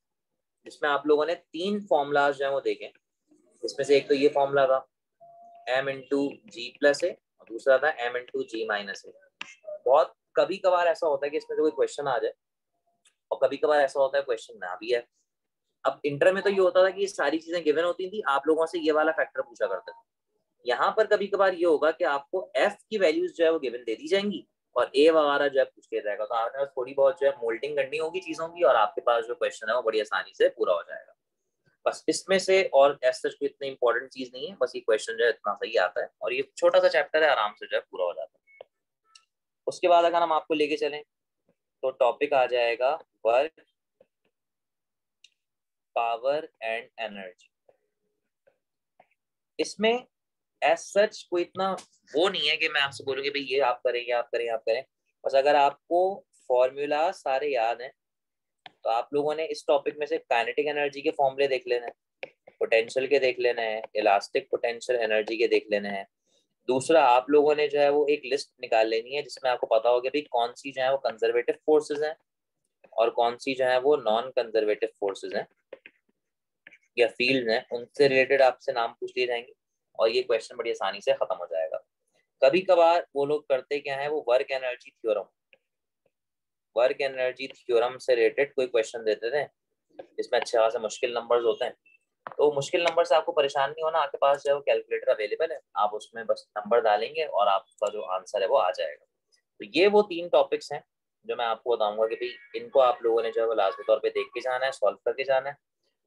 जिसमें आप लोगों ने 3 फॉर्मूलाज जो है वो देखे। इसमें से एक तो ये फॉर्मूला था m इंटू जी प्लस ए और दूसरा था m इंटू जी माइनस ए। बहुत कभी कभार ऐसा होता है कि इसमें से कोई क्वेश्चन आ जाए और कभी कभार ऐसा होता है क्वेश्चन ना भी है। अब इंटर में तो ये होता था कि ये सारी चीजें गिवन होती थी, आप लोगों से ये वाला फैक्टर पूछा करते थे। यहाँ पर कभी कभार ये होगा कि आपको f की वैल्यूज जो है वो गिवन दे दी जाएंगी और a वगैरह जो है पूछ लिया जाएगा। तो आपने बस थोड़ी बहुत जो है मोल्डिंग करनी होगी चीजों की और आपके पास जो क्वेश्चन है वो बड़ी आसानी से पूरा हो जाएगा। बस इसमें से और ऐसा कोई इतनी इंपॉर्टेंट चीज नहीं है, बस ये क्वेश्चन जो है इतना सही आता है और ये छोटा सा चैप्टर है, आराम से जो है पूरा हो जाता है। उसके बाद अगर हम आपको लेके चलें तो टॉपिक आ जाएगा वर्क, पावर एंड एनर्जी। इसमें एज सच कोई इतना वो नहीं है कि मैं आपसे बोलूंगी भाई ये आप करें, ये आप करें, आप करें। बस अगर आपको फॉर्मूला सारे याद हैं तो आप लोगों ने इस टॉपिक में से काइनेटिक एनर्जी के फॉर्मूले देख लेने हैं, पोटेंशियल के देख लेने हैं, इलास्टिक पोटेंशियल एनर्जी के देख लेने हैं। दूसरा, आप लोगों ने जो है वो एक लिस्ट निकाल लेनी है जिसमें आपको पता होगा भाई कौन सी जो है वो कंजर्वेटिव फोर्सेज हैं और कौन सी जो है वो नॉन कंजर्वेटिव फोर्सेज हैं या फील्ड हैं। उनसे रिलेटेड आपसे नाम पूछ लिए जाएंगे और ये क्वेश्चन बड़ी आसानी से खत्म हो जाएगा। कभी कभार वो लोग करते क्या है, वो वर्क एनर्जी थ्योरम से रिलेटेड कोई क्वेश्चन देते थे जिसमें अच्छे खासे मुश्किल नंबर्स होते हैं। तो मुश्किल नंबर से आपको परेशान नहीं होना, आपके पास जो है कैलकुलेटर अवेलेबल है, आप उसमें बस नंबर डालेंगे और आपका जो आंसर है वो आ जाएगा। तो ये वो 3 टॉपिक्स हैं जो मैं आपको बताऊंगा कि भाई इनको आप लोगों ने जो है वो लाजमी तौर पे देख के जाना है, सॉल्व करके जाना है।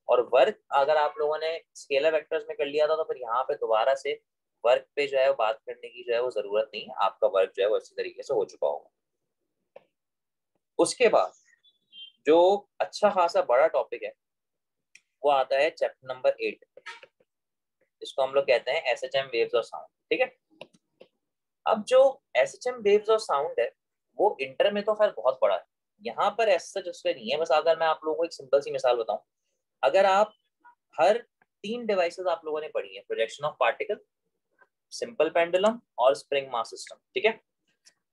और वर्क अगर आप लोगों ने स्केलर वेक्टर्स में कर लिया था तो फिर यहाँ पे दोबारा से वर्क पे जो है वो बात करने की जो है वो जरूरत नहीं है, आपका वर्क जो है वो अच्छी तरीके से हो चुका होगा। उसके बाद जो अच्छा खासा बड़ा टॉपिक है वो आता है चैप्टर नंबर 8, जिसको हम लोग कहते हैं एसएचएम वेव्स और साउंड, ठीक है। अब जो एसएचएम वेव्स और साउंड है वो इंटर में तो खैर बहुत बड़ा है, यहाँ पर ऐसा उसका नहीं है। बस अगर मैं आप लोगों को एक सिंपल सी मिसाल बताऊं, अगर आप हर 3 डिवाइसेस आप लोगों ने पढ़ी है, projection of particle, simple pendulum और स्प्रिंग मास सिस्टम, ठीक है।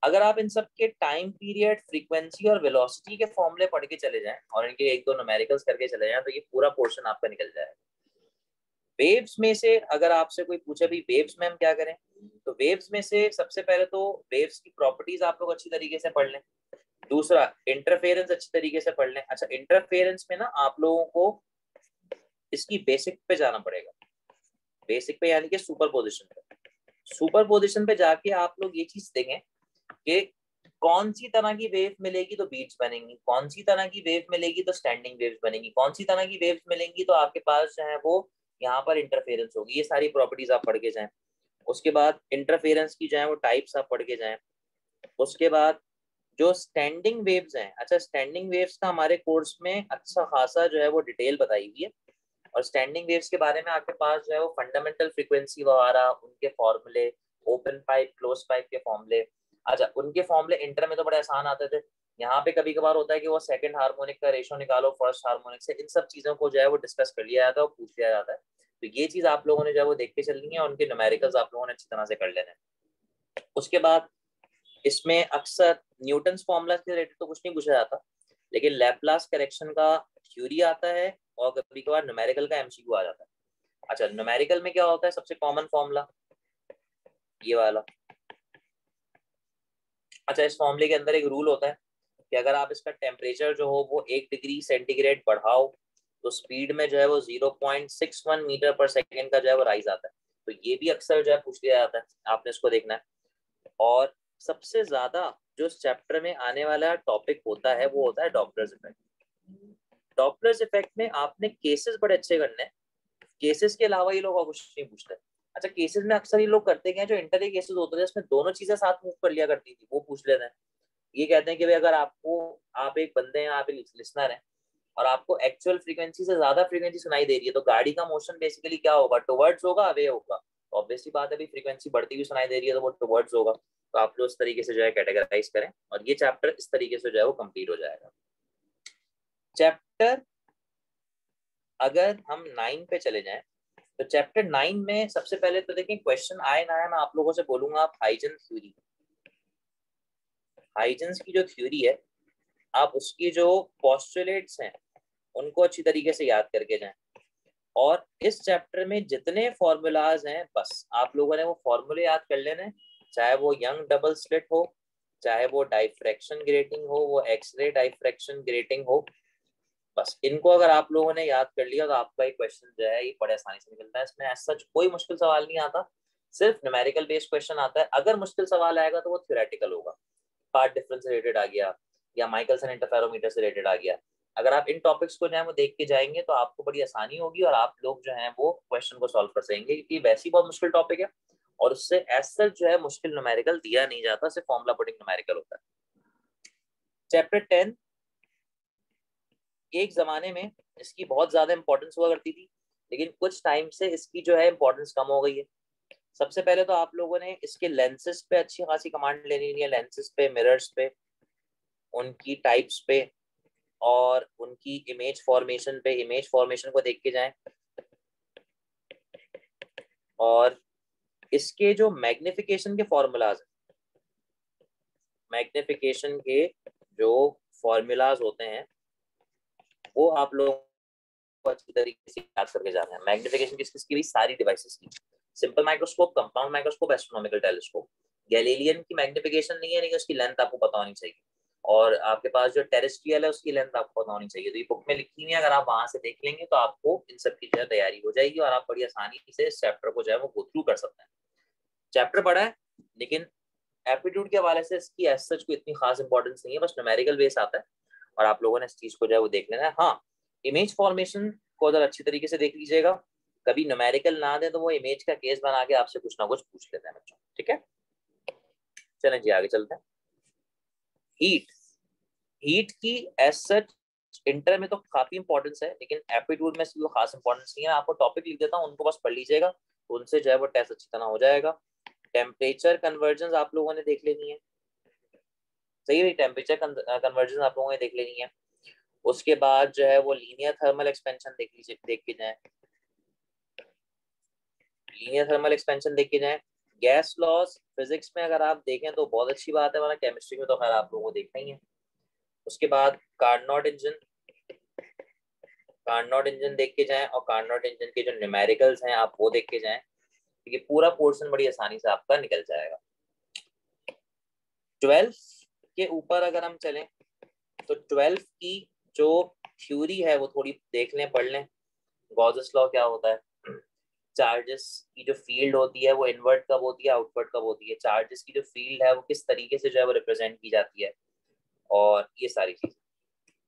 अगर आप इन सब के टाइम पीरियड, फ्रीक्वेंसी और वेलोसिटी के फॉर्मूले पढ़ के चले जाएं और इनके 1-2 न्यूमेरिकल्स करके चले जाएं तो ये पूरा पोर्शन आपका निकल जाएगा। वेव्स में से अगर आपसे कोई पूछे भी वेव्स में हम क्या करें, तो वेव्स में से सबसे पहले तो वेव्स की प्रॉपर्टीज आप लोग अच्छी तरीके से पढ़ लें। दूसरा, इंटरफेरेंस अच्छी तरीके से पढ़ लें। अच्छा, इंटरफेरेंस में ना आप लोगों को इसकी बेसिक पे जाना पड़ेगा, बेसिक पे यानी कि सुपरपोजिशन पे। सुपरपोजिशन पे जाके आप लोग ये चीज देखें कि कौन सी तरह की वेव मिलेगी तो बीट्स बनेंगी, कौन सी तरह की वेव मिलेगी तो स्टैंडिंग वेव्स बनेंगी, कौन सी तरह की वेव्स मिलेंगी तो आपके पास जो है वो यहाँ पर इंटरफेरेंस होगी। ये सारी प्रॉपर्टीज आप पढ़ के जाएं। उसके बाद इंटरफेरेंस की जो है वो टाइप्स आप पढ़ के जाएं। उसके बाद जो स्टैंडिंग वेव्स हैं, अच्छा स्टैंडिंग वेव्स का हमारे कोर्स में अच्छा खासा जो है वो डिटेल बताई हुई है और स्टैंडिंग वेव्स के बारे में आपके पास जो है वो फंडामेंटल फ्रीक्वेंसी वगैरह, उनके फॉर्मूले, ओपन पाइप क्लोज पाइप के फॉर्मूले। अच्छा, उनके फॉर्मूले इंटर में तो बड़े आसान आते थे। यहाँ पे कभी कभार होता है कि वो सेकंड हार्मोनिक का रेशो निकालो फर्स्ट हार्मोनिक से, इन सब चीजों को जो है वो डिस्कस कर लिया जाता है और पूछ लिया जाता है। तो ये चीज आप लोगों ने जो है वो देख के चलनी है और उनके न्यूमेरिकल्स आप लोगों ने अच्छी तरह से कर लेने हैं। उसके बाद इसमें अक्सर न्यूटन्स फॉर्मूला के रिलेटेड तो कुछ नहीं पूछा जाता, लेकिन लैपलास करेक्शन का थ्योरी आता है और कभी कभार न्यूमेरिकल का एमसीक्यू आ जाता है। अच्छा, न्यूमेरिकल में क्या होता है, सबसे कॉमन फॉर्मूला ये वाला। अच्छा, इस फॉर्मूले के अंदर एक रूल होता है कि अगर आप इसका टेम्परेचर जो हो वो 1 डिग्री सेंटीग्रेड बढ़ाओ तो स्पीड में जो है वो 0.61 मीटर पर सेकेंड का जो है वो राइज आता है। तो ये भी अक्सर जो है पूछ लिया जाता है, आपने इसको देखना है। और सबसे ज्यादा जो इस चैप्टर में आने वाला टॉपिक होता है वो होता है डॉपलर्स इफेक्ट। डॉपलर्स इफेक्ट में आपने केसेस बड़े अच्छे करने हैं, केसेस के अलावा ये लोग और कुछ नहीं पूछते। अच्छा, केसेस में अक्सर ये लोग करते क्या है, जो इंटर केसेस होते थे इसमें दोनों चीजें साथ मूव कर लिया करती थी, वो पूछ लेते हैं। ये कहते हैं कि भाई अगर आपको, आप एक बंदे हैं, आप एक लिसनर हैं और आपको एक्चुअल फ्रीक्वेंसी से ज्यादा फ्रीक्वेंसी सुनाई दे रही है तो गाड़ी का मोशन बेसिकली क्या होगा, टुवर्ड्स होगा, अवे होगा। तो ऑब्वियसली बात है भाई, फ्रीक्वेंसी बढ़ती हुई सुनाई दे रही है तो वो टुवर्ड्स होगा। तो आप लोग इस तरीके से जो है कैटेगराइज करें और ये चैप्टर इस तरीके से जो है वो कंप्लीट हो जाएगा। चैप्टर अगर हम 9 पे चले जाएं तो चैप्टर 9 में सबसे पहले तो देखें क्वेश्चन आए ना आए, मैं आप लोगों से बोलूंगा आप हाइजेंस थ्योरी, हाइजेंस की जो थ्योरी है आप उसकी जो पोस्टुलेट्स हैं उनको अच्छी तरीके से याद करके जाएं। और इस चैप्टर में जितने फॉर्मूलाज हैं बस आप लोगों ने वो फॉर्मूले याद कर लेने, चाहे वो यंग डबल स्लिट हो, चाहे वो डाइफ्रैक्शन ग्रेटिंग हो, वो एक्सरे डाइफ्रैक्शन ग्रेटिंग हो, बस इनको अगर आप लोगों ने याद कर लिया तो आपका एक क्वेश्चन जो है ये बड़े आसानी से निकलता है। इसमें ऐसा कोई मुश्किल सवाल नहीं आता, सिर्फ न्यूमेरिकल बेस्ड क्वेश्चन आता है। अगर मुश्किल सवाल आएगा तो वो थ्योरेटिकल होगा, पार्ट डिफरेंस से रिलेटेड आ गया या माइकलसन इंटरफेरोमीटर से रिलेटेड आ गया। अगर आप इन टॉपिक्स को जो है वो देख के जाएंगे तो आपको बड़ी आसानी होगी और आप लोग जो है वो क्वेश्चन को सॉल्व कर सकेंगे, क्योंकि वैसे ही बहुत मुश्किल टॉपिक है और उससे ऐसा जो है मुश्किल न्यूमेरिकल दिया नहीं जाता, सिर्फ फॉर्मूला पुटिंग न्यूमेरिकल होता है। चैप्टर 10 एक जमाने में इसकी बहुत ज्यादा इंपॉर्टेंस हुआ करती थी, लेकिन कुछ टाइम से इसकी जो है इंपॉर्टेंस कम हो गई है। सबसे पहले तो आप लोगों ने इसके लेंसेज पे अच्छी खासी कमांड लेनी है, लेंसेज पे, मिरर्स पे, उनकी टाइप्स पे और उनकी इमेज फॉर्मेशन पे। इमेज फॉर्मेशन को देख के जाएं और इसके जो मैग्निफिकेशन के फॉर्मूलाज हैं, मैग्निफिकेशन के जो फॉर्मूलाज होते हैं वो आप लोगों को अच्छी तरीके से याद करके जाना है। मैग्निफिकेशन किसकी भी, सारी डिवाइसेस की, simple microscope, compound microscope, astronomical telescope. Galilean की मैग्निफिकेशन नहीं है, लेकिन उसकी लेंथ आपको पता होनी चाहिए, और आपके पास जो टेरेस्ट्रियल है उसकी लेंथ आपको पता होनी चाहिए। तो ये बुक में लिखी हुई है, अगर आप वहां से देख लेंगे तो आपको इन सब की जो है तैयारी हो जाएगी और आप बड़ी आसानी से इस चैप्टर को जो है वो गो थ्रू कर सकते हैं। चैप्टर बड़ा है लेकिन एप्टीट्यूड के हवाले से इसकी एज सच कोई इतनी खास इंपॉर्टेंस नहीं है, बस न्यूमेरिकल बेस आता है और आप लोगों ने इस चीज को जो है वो देख लेना है। हाँ, इमेज फॉर्मेशन को अगर अच्छी तरीके से देख लीजिएगा, कभी न्यूमेरिकल ना दे तो वो इमेज का केस बना के आपसे कुछ ना कुछ पूछ लेते हैं बच्चों, ठीक है। चलें जी आगे चलते हैं। हीट, हीट की एज सच इंटर में तो काफी इंपॉर्टेंस है, लेकिन एप्टीट्यूड में इसकी खास इंपॉर्टेंस नहीं है। आपको टॉपिक लिख देता हूँ, उनको बस पढ़ लीजिएगा, तो उनसे जो है वो टेस्ट अच्छी तरह हो जाएगा। टेम्परेचर कन्वर्जन आप लोगों ने देख लेनी है, सही है, टेम्परेचर कन्वर्जन आप लोगों ने देख लेनी है। उसके बाद जो है वो लीनियर थर्मल एक्सपेंशन देख लीजिए, देख के जाएं, लीनियर थर्मल एक्सपेंशन देख के जाएं। गैस लॉज फिजिक्स में अगर आप देखें तो बहुत अच्छी बात है, वरना केमिस्ट्री में तो खैर आप लोगों को देखना ही है। उसके बाद कार्नोट इंजन, कार्नोट इंजन देख के जाएं, और कार्नोट इंजन के जो न्यूमेरिकल्स हैं आप वो देख के जाएं, क्योंकि पूरा पोर्शन बड़ी आसानी से आपका निकल जाएगा। 12 के ऊपर अगर हम चलें तो 12 की जो थ्योरी है वो थोड़ी देख लें, पढ़ लें। गॉसेस लॉ क्या होता है, चार्जेस की जो फील्ड होती है वो इनवर्ट कब होती है, आउटवर्ट कब होती है, चार्जेस की जो फील्ड है वो किस तरीके से जो है वो रिप्रेजेंट की जाती है, और ये सारी चीजें।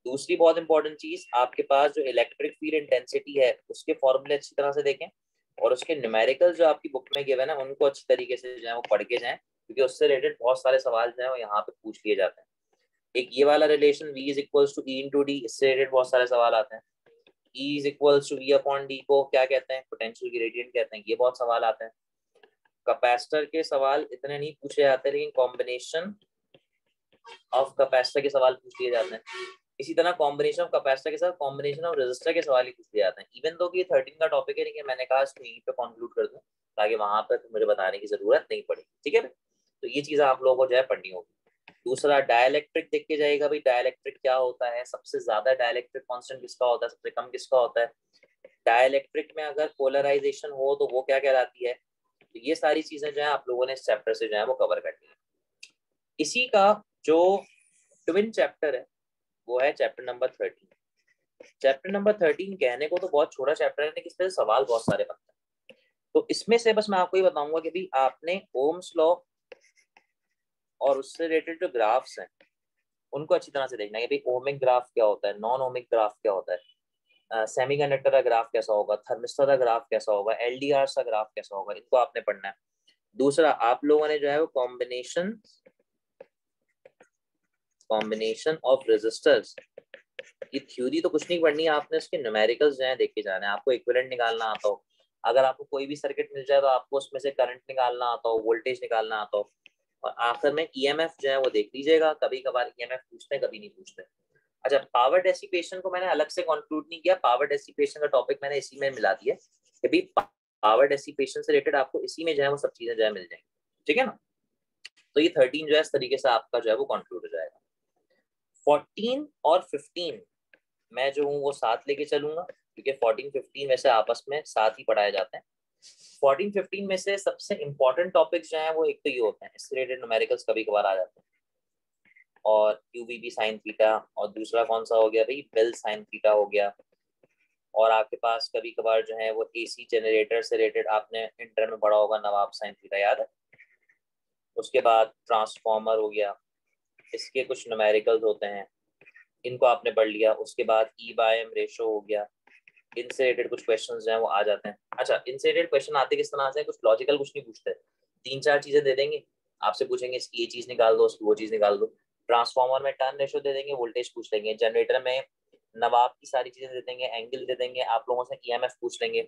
दूसरी बहुत इंपॉर्टेंट चीज, आपके पास जो इलेक्ट्रिक फील्ड इंटेंसिटी है उसके फॉर्मूले अच्छी तरह से देखें, और उसके न्यूमेरिकल जो आपकी बुक में गिवन है उनको अच्छी तरीके से जो है वो पढ़ के जाएं, क्योंकि उससे रिलेटेड बहुत सारे सवाल जो है वो यहाँ पे पूछ लिए जाते हैं। एक ये वाला relation V is equals to E into D, इससे रिलेटेड बहुत सारे सवाल आते हैं। E is equals to V upon D को क्या कहते हैं, पोटेंशियल ग्रेडियंट कहते हैं, ये बहुत सवाल आते हैं। कैपेसिटर के सवाल इतने नहीं पूछे जाते, लेकिन कॉम्बिनेशन ऑफ कैपेसिटर के सवाल पूछ लिए जाते हैं। इसी तरह कॉम्बिनेशन ऑफ कैपेसिटर के साथ कॉम्बिनेशन ऑफ रेजिस्टर के सवाल ही पूछ लिए जाते हैं। इवन तो कि 13 का टॉपिक है, लेकिन मैंने कहा इसको यहीं पे कंक्लूड कर दूं ताकि वहां पर मुझे बताने की जरूरत नहीं पड़ेगी, ठीक है। तो ये चीजें आप लोगों को जो है पढ़नी होगी। दूसरा डायलैक्ट्रिक देख के जाएगा, भाई डायलैक्ट्रिक क्या होता है, सबसे ज्यादा डायलैक्ट्रिक कांस्टेंट किसका होता है, सबसे कम किसका होता है, डायलैक्ट्रिक में अगर पोलराइजेशन हो तो वो क्या कहलाती है। तो ये सारी चीजें जो है आप लोगों ने इस चैप्टर से जो है वो कवर करनी है। इसी का जो ट्विन चैप्टर है वो है चैप्टर नंबर 13। चैप्टर नंबर 13 कहने को तो बहुत छोटा चैप्टर है, लेकिन इस पे सवाल बहुत सारे बनते हैं। तो इसमें से बस मैं आपको ये बताऊंगा कि भी आपने ओम्स लॉ और उससे रिलेटेड जो ग्राफ्स हैं उनको अच्छी तरह से देखना है कि भाई ओमिक ग्राफ क्या होता है, नॉन ओमिक ग्राफ क्या होता है, सेमीकंडक्टर का ग्राफ कैसा होगा, थर्मिस्टर का ग्राफ कैसा होगा, एलडीआर का ग्राफ कैसा होगा, इनको आपने पढ़ना है। दूसरा आप लोगों ने जो है वो कॉम्बिनेशन ऑफ रेजिस्टर्स की थ्योरी तो कुछ नहीं पढ़नी है, आपने उसके न्यूमेरिकल्स जो है देख के जाना है। आपको इक्विवेलेंट निकालना आता हो, अगर आपको कोई भी सर्किट मिल जाए तो आपको उसमें से करंट निकालना आता हो, वोल्टेज निकालना आता हो, और आखिर में ईएमएफ जो है वो देख लीजिएगा। कभी कभार ईएमएफ पूछते हैं, कभी नहीं पूछते। अच्छा, पावर डेसिपेशन को मैंने अलग से कंक्लूड नहीं किया, पावर डेसिपेशन का टॉपिक मैंने इसी में मिला दिया कि भाई पावर डेसिपेशन से रिलेटेड आपको इसी में जो है वो सब चीजें जो है मिल जाएंगी, ठीक है ना। तो ये 13 जो है इस तरीके से आपका जो है वो कंक्लूड हो जाएगा। 14 और 15 मैं जो हूँ वो साथ लेके चलूंगा, क्योंकि 14 15 वैसे आपस में साथ ही पढ़ाए जाते हैं। 14 15 में से सबसे इंपॉर्टेंट टॉपिक्स जो है वो एक तो ये होते हैं, इससे रिलेटेड न्यूमेरिकल्स कभी कभार आ जाते हैं, और यूवीबी साइन थीटा, और दूसरा कौन सा हो गया भाई, बेल साइन थीटा हो गया। और आपके पास कभी कभार जो है वो एसी जनरेटर से रिलेटेड आपने इंटर में पढ़ा होगा, नवाब साइन थीटा याद है। उसके बाद ट्रांसफॉर्मर हो गया, इसके कुछ न्यूमेरिकल्स होते हैं, इनको आपने पढ़ लिया। उसके बाद ई बाय एम रेशो हो गया, इनसे रिलेटेड कुछ क्वेश्चन जो है वो आ जाते हैं। अच्छा, इनसे रिलेटेड क्वेश्चन आते किस तरह से, कुछ लॉजिकल कुछ नहीं पूछते, 3-4 चीजें दे देंगे, आपसे पूछेंगे इसकी ये चीज निकाल दो, उसकी वो चीज निकाल दो। ट्रांसफॉर्मर में टर्न रेशो दे देंगे, वोल्टेज पूछ लेंगे। जनरेटर में नवाब की सारी चीजें दे देंगे, एंगल दे देंगे, आप लोगों से ईएमएफ पूछ लेंगे।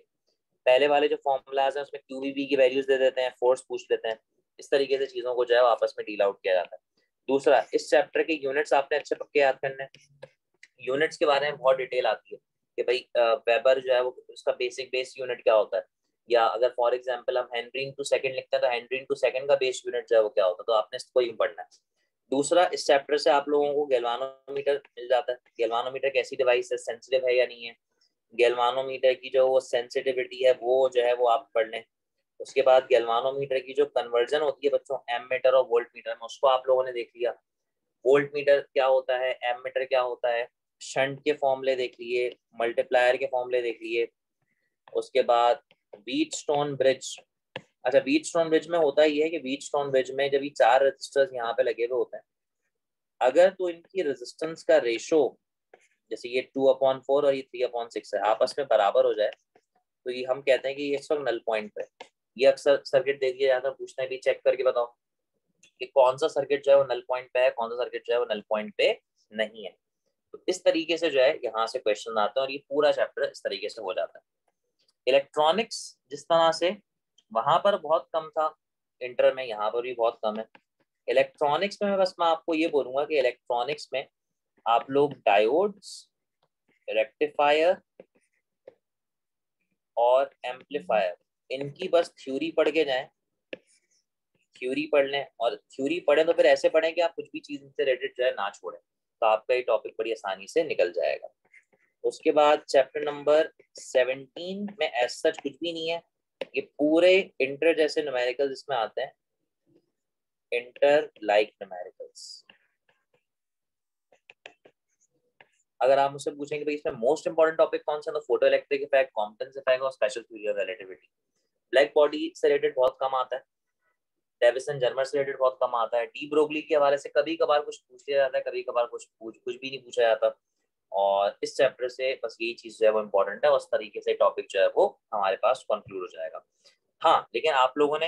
पहले वाले जो फॉर्मूलाज हैं उसमें क्यूवीबी की वैल्यूज दे देते हैं, फोर्स पूछ लेते हैं। इस तरीके से चीजों को जो है आपस में डील आउट किया जाता है। दूसरा, इस चैप्टर के यूनिट्स आपने अच्छे पक्के याद करने हैं। यूनिट्स के बारे में बहुत डिटेल आती है कि भाई वेबर जो है वो उसका बेस यूनिट क्या होता है, या अगर फॉर एग्जांपल हम हेनरी इनटू सेकंड लिखते हैं तो हेनरी इनटू सेकंड का बेस यूनिट जो है वो क्या होता है, तो आपने इसको ही पढ़ना है। दूसरा, इस चैप्टर से आप लोगों को गैल्वानोमीटर मिल जाता है। गैल्वानोमीटर कैसी डिवाइस है, सेंसिटिव है या नहीं है, गैल्वानोमीटर की जो वो सेंसिटिविटी है वो जो है वो आप पढ़ लें। उसके बाद गैल्वानोमीटर की जो कन्वर्जन होती है बच्चों एम मीटर और वोल्ट मीटर में, उसको आप लोगों ने देख लिया। वोल्ट मीटर क्या होता है, एम मीटर क्या होता है, शंट के फॉर्मूले देख लिए, मल्टीप्लायर के फॉर्मूले देख लिए। उसके बाद व्हीटस्टोन ब्रिज। अच्छा, व्हीटस्टोन ब्रिज में होता ही है कि व्हीटस्टोन ब्रिज में जब ये 4 रेजिस्टर्स यहाँ पे लगे हुए होते हैं, अगर तो इनकी रेजिस्टेंस का रेशो, जैसे ये 2/4 और ये 3/6 है, आपस में बराबर हो जाए, तो ये हम कहते हैं कि ये इस वक्त नल पॉइंट पे। ये अक्सर सर्किट दे दिया जाता है, पूछते हैं भी चेक करके बताओ कि कौन सा सर्किट जो है वो नल पॉइंट पे है, कौन सा सर्किट जो है वो नल पॉइंट पे नहीं है। तो इस तरीके से जो है यहाँ से क्वेश्चन आते हैं, और ये पूरा चैप्टर इस तरीके से हो जाता है। इलेक्ट्रॉनिक्स जिस तरह से वहां पर बहुत कम था, इंटर में यहाँ पर भी बहुत कम है। इलेक्ट्रॉनिक्स में बस मैं आपको ये बोलूंगा कि इलेक्ट्रॉनिक्स में आप लोग डायोड्स, रेक्टिफायर और एम्पलीफायर, इनकी बस थ्योरी पढ़ के जाएं, थ्योरी पढ़ लें। और थ्योरी पढ़ें तो फिर ऐसे पढ़ें कि आप कुछ भी चीज से रिलेटेड जो है ना छोड़ें, तो आपका ये टॉपिक बड़ी आसानी से निकल जाएगा। उसके बाद चैप्टर नंबर 17 में एज सच कुछ भी नहीं है, ये पूरे इंटर जैसे न्यूमेरिकल्स इसमें आते हैं, इंटर लाइक न्यूमेरिकल्स। अगर आप मुझसे पूछेंगे भाई इसमें मोस्ट इंपोर्टेंट टॉपिक कौन सा, तो फोटो इलेक्ट्रिक इफेक्ट, कॉम्पटेंस इफेक्ट और special theory of relativity. Black body से रिलेटेड बहुत कम आता है, डेविसन जर्मर से रिलेटेड बहुत कम आता है, डी ब्रोगली के हवाले से कभी कभार कुछ पूछ लिया जाता है, कभी कभार कुछ भी नहीं पूछा जाता। और इस चैप्टर से बस यही चीज जो है वो इम्पोर्टेंट है, उस तरीके से टॉपिक जो है वो हमारे पास कंक्लूड हो जाएगा। हाँ, लेकिन आप लोगों ने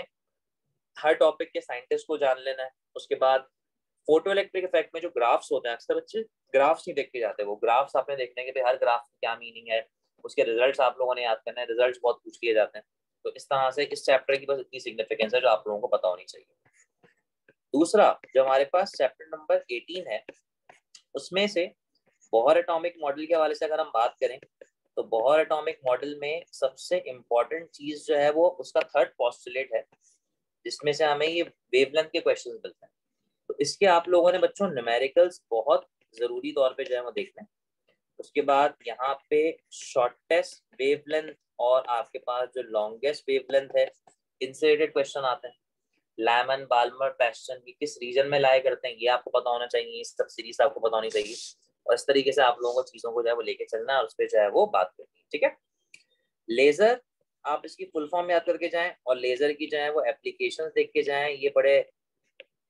हर टॉपिक के साइंटिस्ट को जान लेना है। उसके बाद फोटो इलेक्ट्रिक इफेक्ट में जो ग्राफ्स होते हैं, अक्सर बच्चे ग्राफ्स नहीं देख के जाते, वो ग्राफ्स आपने देखने के हर ग्राफ की क्या मीनिंग है, उसके रिजल्ट्स आप लोगों ने याद करना है, रिजल्ट्स बहुत पूछ लिए जाते हैं। तो इस तरह से इस चैप्टर की बस इतनी सिग्निफिकेंस है जो आप लोगों को पता होनी चाहिए। दूसरा, जो हमारे पास चैप्टर नंबर 18 है, उसमें से बोहर एटॉमिक मॉडल के हवाले से अगर हम बात करें, तो बोहर एटॉमिक मॉडल में सबसे इंपॉर्टेंट चीज जो है वो उसका थर्ड पोस्टुलेट है, जिसमें से हमें ये वेवलेंथ के क्वेश्चंस मिलते हैं। तो इसके आप लोगों ने बच्चों न्यूमेरिकल्स बहुत जरूरी तौर पे जो है वो देखना है। उसके बाद यहाँ पे शॉर्टेस्ट वेवलेंथ और आपके पास जो लॉन्गेस्ट वेवलेंथ है, इनसे रिलेटेड क्वेश्चन आते हैं। लैमन, बाल्मर, पैस्टन की किस रीजन में लाया करते हैं, ये आपको पता होना चाहिए, सब सीरीज आपको पता होनी चाहिए। और इस तरीके से आप लोगों को चीजों को जो है वो लेके चलना है और उस पर जो है वो बात करनी है, ठीक है। लेजर, आप इसकी फुल फॉर्म याद करके जाएं, और लेजर की जो है वो एप्लीकेशंस देख के जाएं। ये बड़े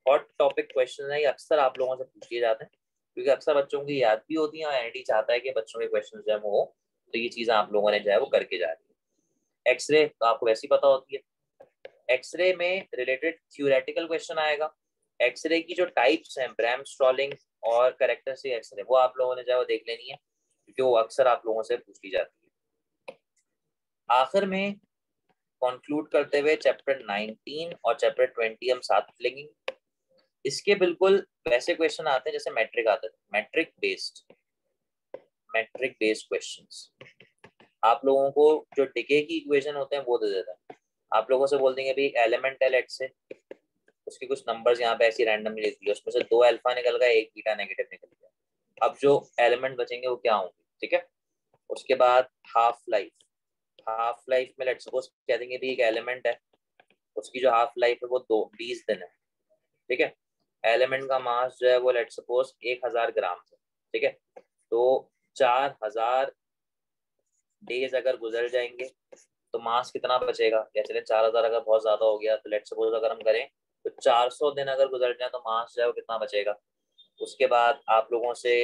हॉट टॉपिक क्वेश्चन है, ये अक्सर आप लोगों से पूछ लिए जाते हैं, क्योंकि अक्सर बच्चों की याद भी होती है और एनडी चाहता है कि बच्चों के क्वेश्चन जो है वो हो। तो ये चीजें आप लोगों ने जो है वो करके जा रही है। एक्सरे तो आपको वैसे ही पता होती है, एक्सरे में रिलेटेड थ्योरेटिकल क्वेश्चन आएगा। एक्सरे की जो टाइप्स हैं, ब्रैम स्ट्रॉलिंग और कैरेक्टरिस्टिक एक्सरे, वो आप लोगों ने जो है वो देख लेनी है, क्योंकि वो अक्सर आप लोगों से पूछ ली जाती है। आखिर में कंक्लूड करते हुए चैप्टर 19 और चैप्टर 20 हम साथ लेंगे। इसके बिल्कुल वैसे क्वेश्चन आते हैं जैसे मैट्रिक आते थे, मैट्रिक बेस्ड क्वेश्चंस। आप लोगों को जो डिके की इक्वेशन होते हैं वो दे देता है। आप लोगों से बोल देंगे भाई एक एलिमेंट है लेट से, उसके कुछ नंबर्स यहाँ पे ऐसी रैंडमली लिख दिए, उसमें से 2 अल्फा निकल गया, 1 बीटा नेगेटिव निकल गया। अब जो एलिमेंट बचेंगे वो क्या होंगे, ठीक है। उसके बाद हाफ लाइफ, हाफ लाइफ में लेट्स सपोज कह देंगे भी एक एलिमेंट है, उसकी जो हाफ लाइफ है वो 20 दिन है, ठीक है। एलिमेंट का मास जो है वो लेट्स सपोज 1000 ग्राम है, ठीक है। तो 4000 डेज अगर गुजर जाएंगे तो मास कितना बचेगा, या चले 4000 अगर बहुत ज्यादा हो गया तो लेट्स सपोज अगर हम करें तो 400 दिन अगर गुजर जाए तो मास जो है वो कितना बचेगा। उसके बाद आप लोगों से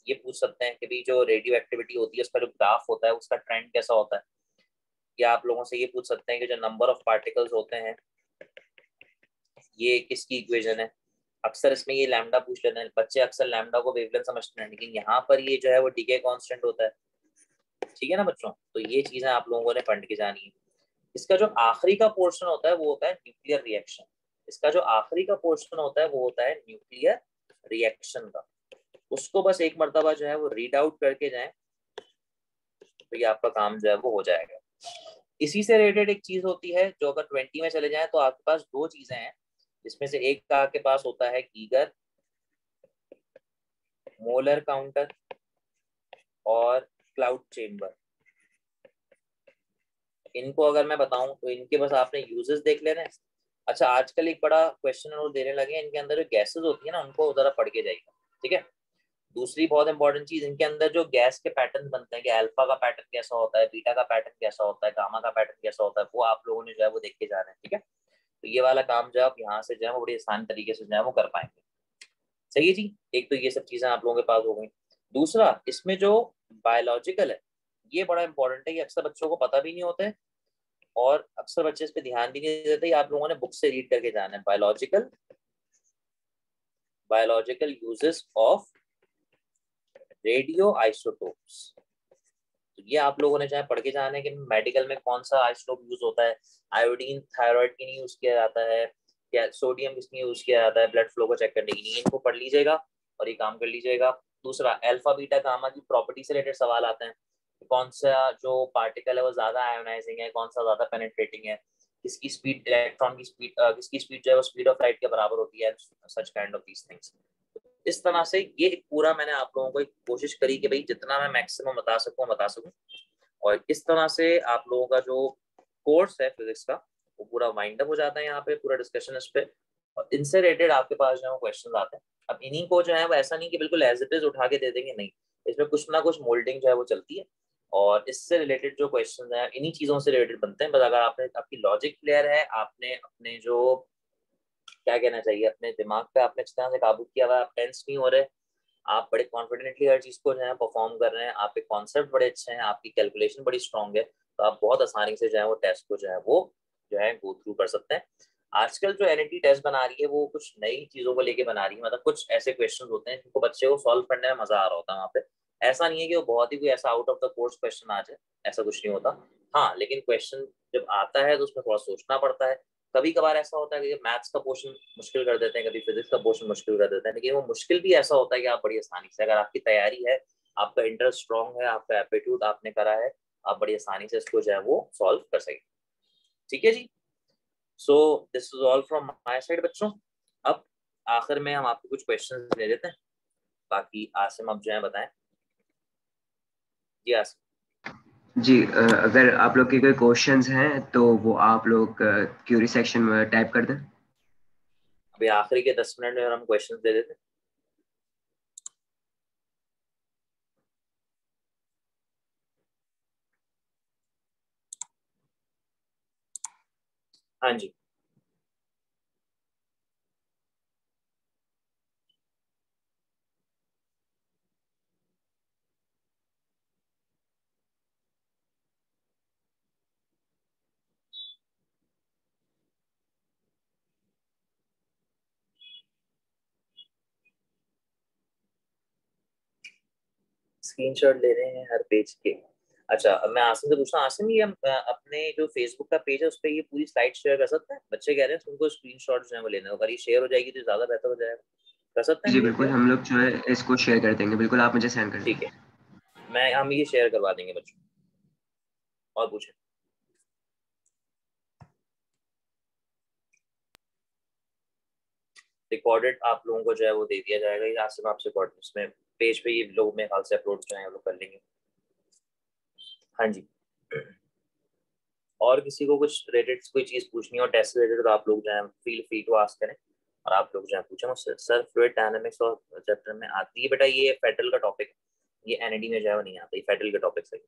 ये पूछ सकते हैं कि भी जो रेडियो एक्टिविटी होती है उसका जो ग्राफ होता है उसका ट्रेंड कैसा होता है। या आप लोगों से ये पूछ सकते हैं कि जो नंबर ऑफ पार्टिकल्स होते हैं ये किसकी इक्वेशन है। अक्सर इसमें ये लैम्डा पूछ लेते हैं बच्चे, अक्सर लैम्डा को वेवलेंथ समझते हैं, लेकिन यहाँ पर ये जो है वो डीके कांस्टेंट होता है, ठीक है ना बच्चों। तो ये चीजें आप लोगों ने पढ़ के जानी है। इसका जो आखिरी का पोर्शन होता है वो होता है न्यूक्लियर रिएक्शन। इसका जो आखिरी का पोर्शन होता है वो होता है न्यूक्लियर रिएक्शन का। उसको बस एक मर्तबा जो है वो रीड आउट करके जाएं तो ये आपका काम जो है वो हो जाएगा। इसी से रिलेटेड एक चीज होती है जो अगर 20 में चले जाए तो आपके पास 2 चीजें हैं, जिसमें से एक का आपके पास होता है गीगर मोलर काउंटर और क्लाउड चेम्बर। इनको अगर मैं बताऊं तो इनके बस आपने यूजेस देख लेने। अच्छा आजकल एक बड़ा क्वेश्चन और देने लगे हैं, इनके अंदर जो गैसेस होती है ना उनको जरा पढ़ के जाइएगा, ठीक है। दूसरी बहुत इंपॉर्टेंट चीज, इनके अंदर जो गैस के पैटर्न बनते हैं कि अल्फा का पैटर्न कैसा होता है, बीटा का पैटर्न कैसा होता है, गामा का पैटर्न कैसा होता है, वो आप लोगों ने जो है वो देख के जाना है, ठीक है। तो ये वाला काम जो आप यहाँ से जो है वो बड़ी आसान तरीके से जो है वो कर पाएंगे। सही है जी। एक तो ये सब चीजें आप लोगों के पास हो गई। दूसरा इसमें जो बायोलॉजिकल है ये बड़ा इंपॉर्टेंट है, ये अक्सर बच्चों को पता भी नहीं होता है और अक्सर बच्चे इस पे ध्यान भी नहीं देते। आप लोगों ने बुक से रीड करके जाना है biological uses of radio isotopes. तो ये आप लोगों ने चाहे पढ़ के जाना है कि मेडिकल में कौन सा आइसोटोप यूज होता है, आयोडीन थायराइड के लिए यूज किया जाता है, क्या सोडियम किसमें यूज किया जाता है ब्लड फ्लो को चेक करने के लिए, इनको पढ़ लीजिएगा और ये काम कर लीजिएगा। दूसरा अल्फा बीटा गामा की प्रॉपर्टी से रिलेटेड सवाल आते हैं, कौन सा जो पार्टिकल है वो ज्यादा आयोनाइजिंग है, कौन सा ज्यादा पेनिट्रेटिंग है, किसकी स्पीड इलेक्ट्रॉन की स्पीड किसकी स्पीड जो है वो स्पीड ऑफ लाइट के बराबर होती है, such kind of these things. इस तरह से ये पूरा मैंने आप लोगों को एक कोशिश करी कि भाई जितना मैं मैक्सिमम बता सकूं। और इस तरह से आप लोगों का जो कोर्स है फिजिक्स का वो पूरा वाइंड अप हो जाता है यहाँ पे पूरा डिस्कशन इस पे। और इनसे रिलेटेड आपके पास जो है क्वेश्चन आते हैं। अब इन्हीं को जो है वो ऐसा नहीं कि बिल्कुल एज इट इज उठा के दे देंगे, नहीं, इसमें कुछ ना कुछ मोल्डिंग जो है वो चलती है और इससे रिलेटेड जो क्वेश्चन है इन्हीं चीजों से रिलेटेड बनते हैं। बस अगर आपने आपकी लॉजिक क्लियर है, आपने अपने जो क्या कहना चाहिए अपने दिमाग पे आपने अच्छी तरह से काबू किया हुआ है, आप टेंस नहीं हो रहे, आप बड़े कॉन्फिडेंटली हर चीज को जो है परफॉर्म कर रहे हैं, आपके कॉन्सेप्ट बड़े अच्छे हैं, आपकी कैलकुलेशन बड़ी स्ट्रांग है, तो आप बहुत आसानी से जो है वो टेस्ट को जो है गो थ्रू कर सकते हैं। आजकल जो एनईटी टेस्ट बना रही है वो कुछ नई चीजों को लेके बना रही है, मतलब कुछ ऐसे क्वेश्चन होते हैं जिनको बच्चे को सॉल्व करने में मजा आ रहा होता है वहाँ पे। ऐसा नहीं है कि वो बहुत ही कोई ऐसा out of the course question आ जाए, ऐसा कुछ नहीं होता। हाँ लेकिन क्वेश्चन जब आता है तो उसमें थोड़ा सोचना पड़ता है। कभी कभार ऐसा होता है कि मैथ्स का पोर्शन मुश्किल कर देते हैं, कभी फिजिक्स का पोर्शन मुश्किल कर देते हैं, लेकिन वो मुश्किल भी ऐसा होता है कि आप बड़ी आसानी से, अगर आपकी तैयारी है, आपका इंटरेस्ट स्ट्रांग है, आपका एप्टीट्यूड आपने करा है, आप बड़ी आसानी से इसको जो है वो सॉल्व कर सकें। ठीक है जी। So this is all from my side बच्चों। अब आखिर में हम आपको कुछ क्वेश्चन ले लेते हैं, बाकी आसिम अब जो है बताएं। जी आसिम। जी अगर आप लोग के कोई क्वेश्चंस हैं तो वो आप लोग क्यूरी सेक्शन में टाइप कर दें। अभी आखिरी के 10 मिनट में हम क्वेश्चन ले लेते हैं। हाँ जी। स्क्रीनशॉट ले रहे हैं हर पेज के। अच्छा अब मैं आसिम से पूछता हूँ, आसिम ये हम अपने जो फेसबुक का पेज है उस पर ये पूरी स्लाइड शेयर कर सकते हैं? बच्चे कह रहे हैं उनको स्क्रीनशॉट जो है वो लेने, अगर ये शेयर हो जाएगी तो ज्यादा बेहतर हो जाएगा। कर सकते हैं जी हम ये बिल्कुल, शेयर? हम लोग जो है इसको शेयर कर देंगे, बिल्कुल आप मुझे सेंड कर ठीक है, देंगे। हम ये शेयर करवा देंगे बच्चों। और पूछे। रिकॉर्डेड आप लोगों को जो है वो दे दिया जाएगा, ये आसिफ आपसे इसमें पेज पे ये लोग मेरे ख्याल से अपलोड जो है वो कर लेंगे। हाँ जी, और किसी को कुछ रिलेटेड कोई चीज पूछनी हो टेस्ट रिलेटेड तो आप लोग जो है फील फ्री टू आस्क करें, और आप लोग जो है पूछें मुझसे। सर फ्लूइड डायनामिक्स और चैप्टर में आती है बेटा, ये फेडरल का टॉपिक, ये एनईडी में जो है वो नहीं आता, ये फेडरल का टॉपिक है।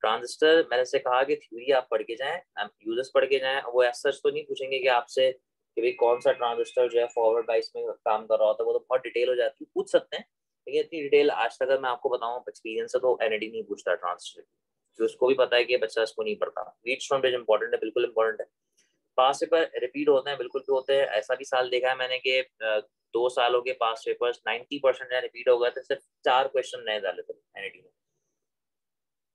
ट्रांजिस्टर मैंने से कहा कि थ्योरी आप पढ़ के जाएं, यूजर्स पढ़ के जाएं, वो ऐसा तो नहीं पूछेंगे कि आपसे कि भाई कौन सा ट्रांजिस्टर जो है फॉरवर्ड बाइस में काम कर रहा होता है, वो तो बहुत डिटेल हो जाती है, पूछ सकते हैं, लेकिन इतनी डिटेल आज तक अगर मैं आपको बताऊं एक्सपीरियंस से तो एनईडी नहीं पूछता ट्रांजिस्टर, तो उसको भी पता है कि बच्चा इसको नहीं पढ़ता। व्हीटस्टोन ब्रिज इंपॉर्टेंट है, बिल्कुल इंपॉर्टेंट है। पास पेपर रिपीट होते हैं, बिल्कुल भी होते हैं, ऐसा भी साल देखा है मैंने कि 2 सालों के पास पेपर्स 90% रिपीट हो गए थे, सिर्फ 4 क्वेश्चन नए डाले थे एनईडी में।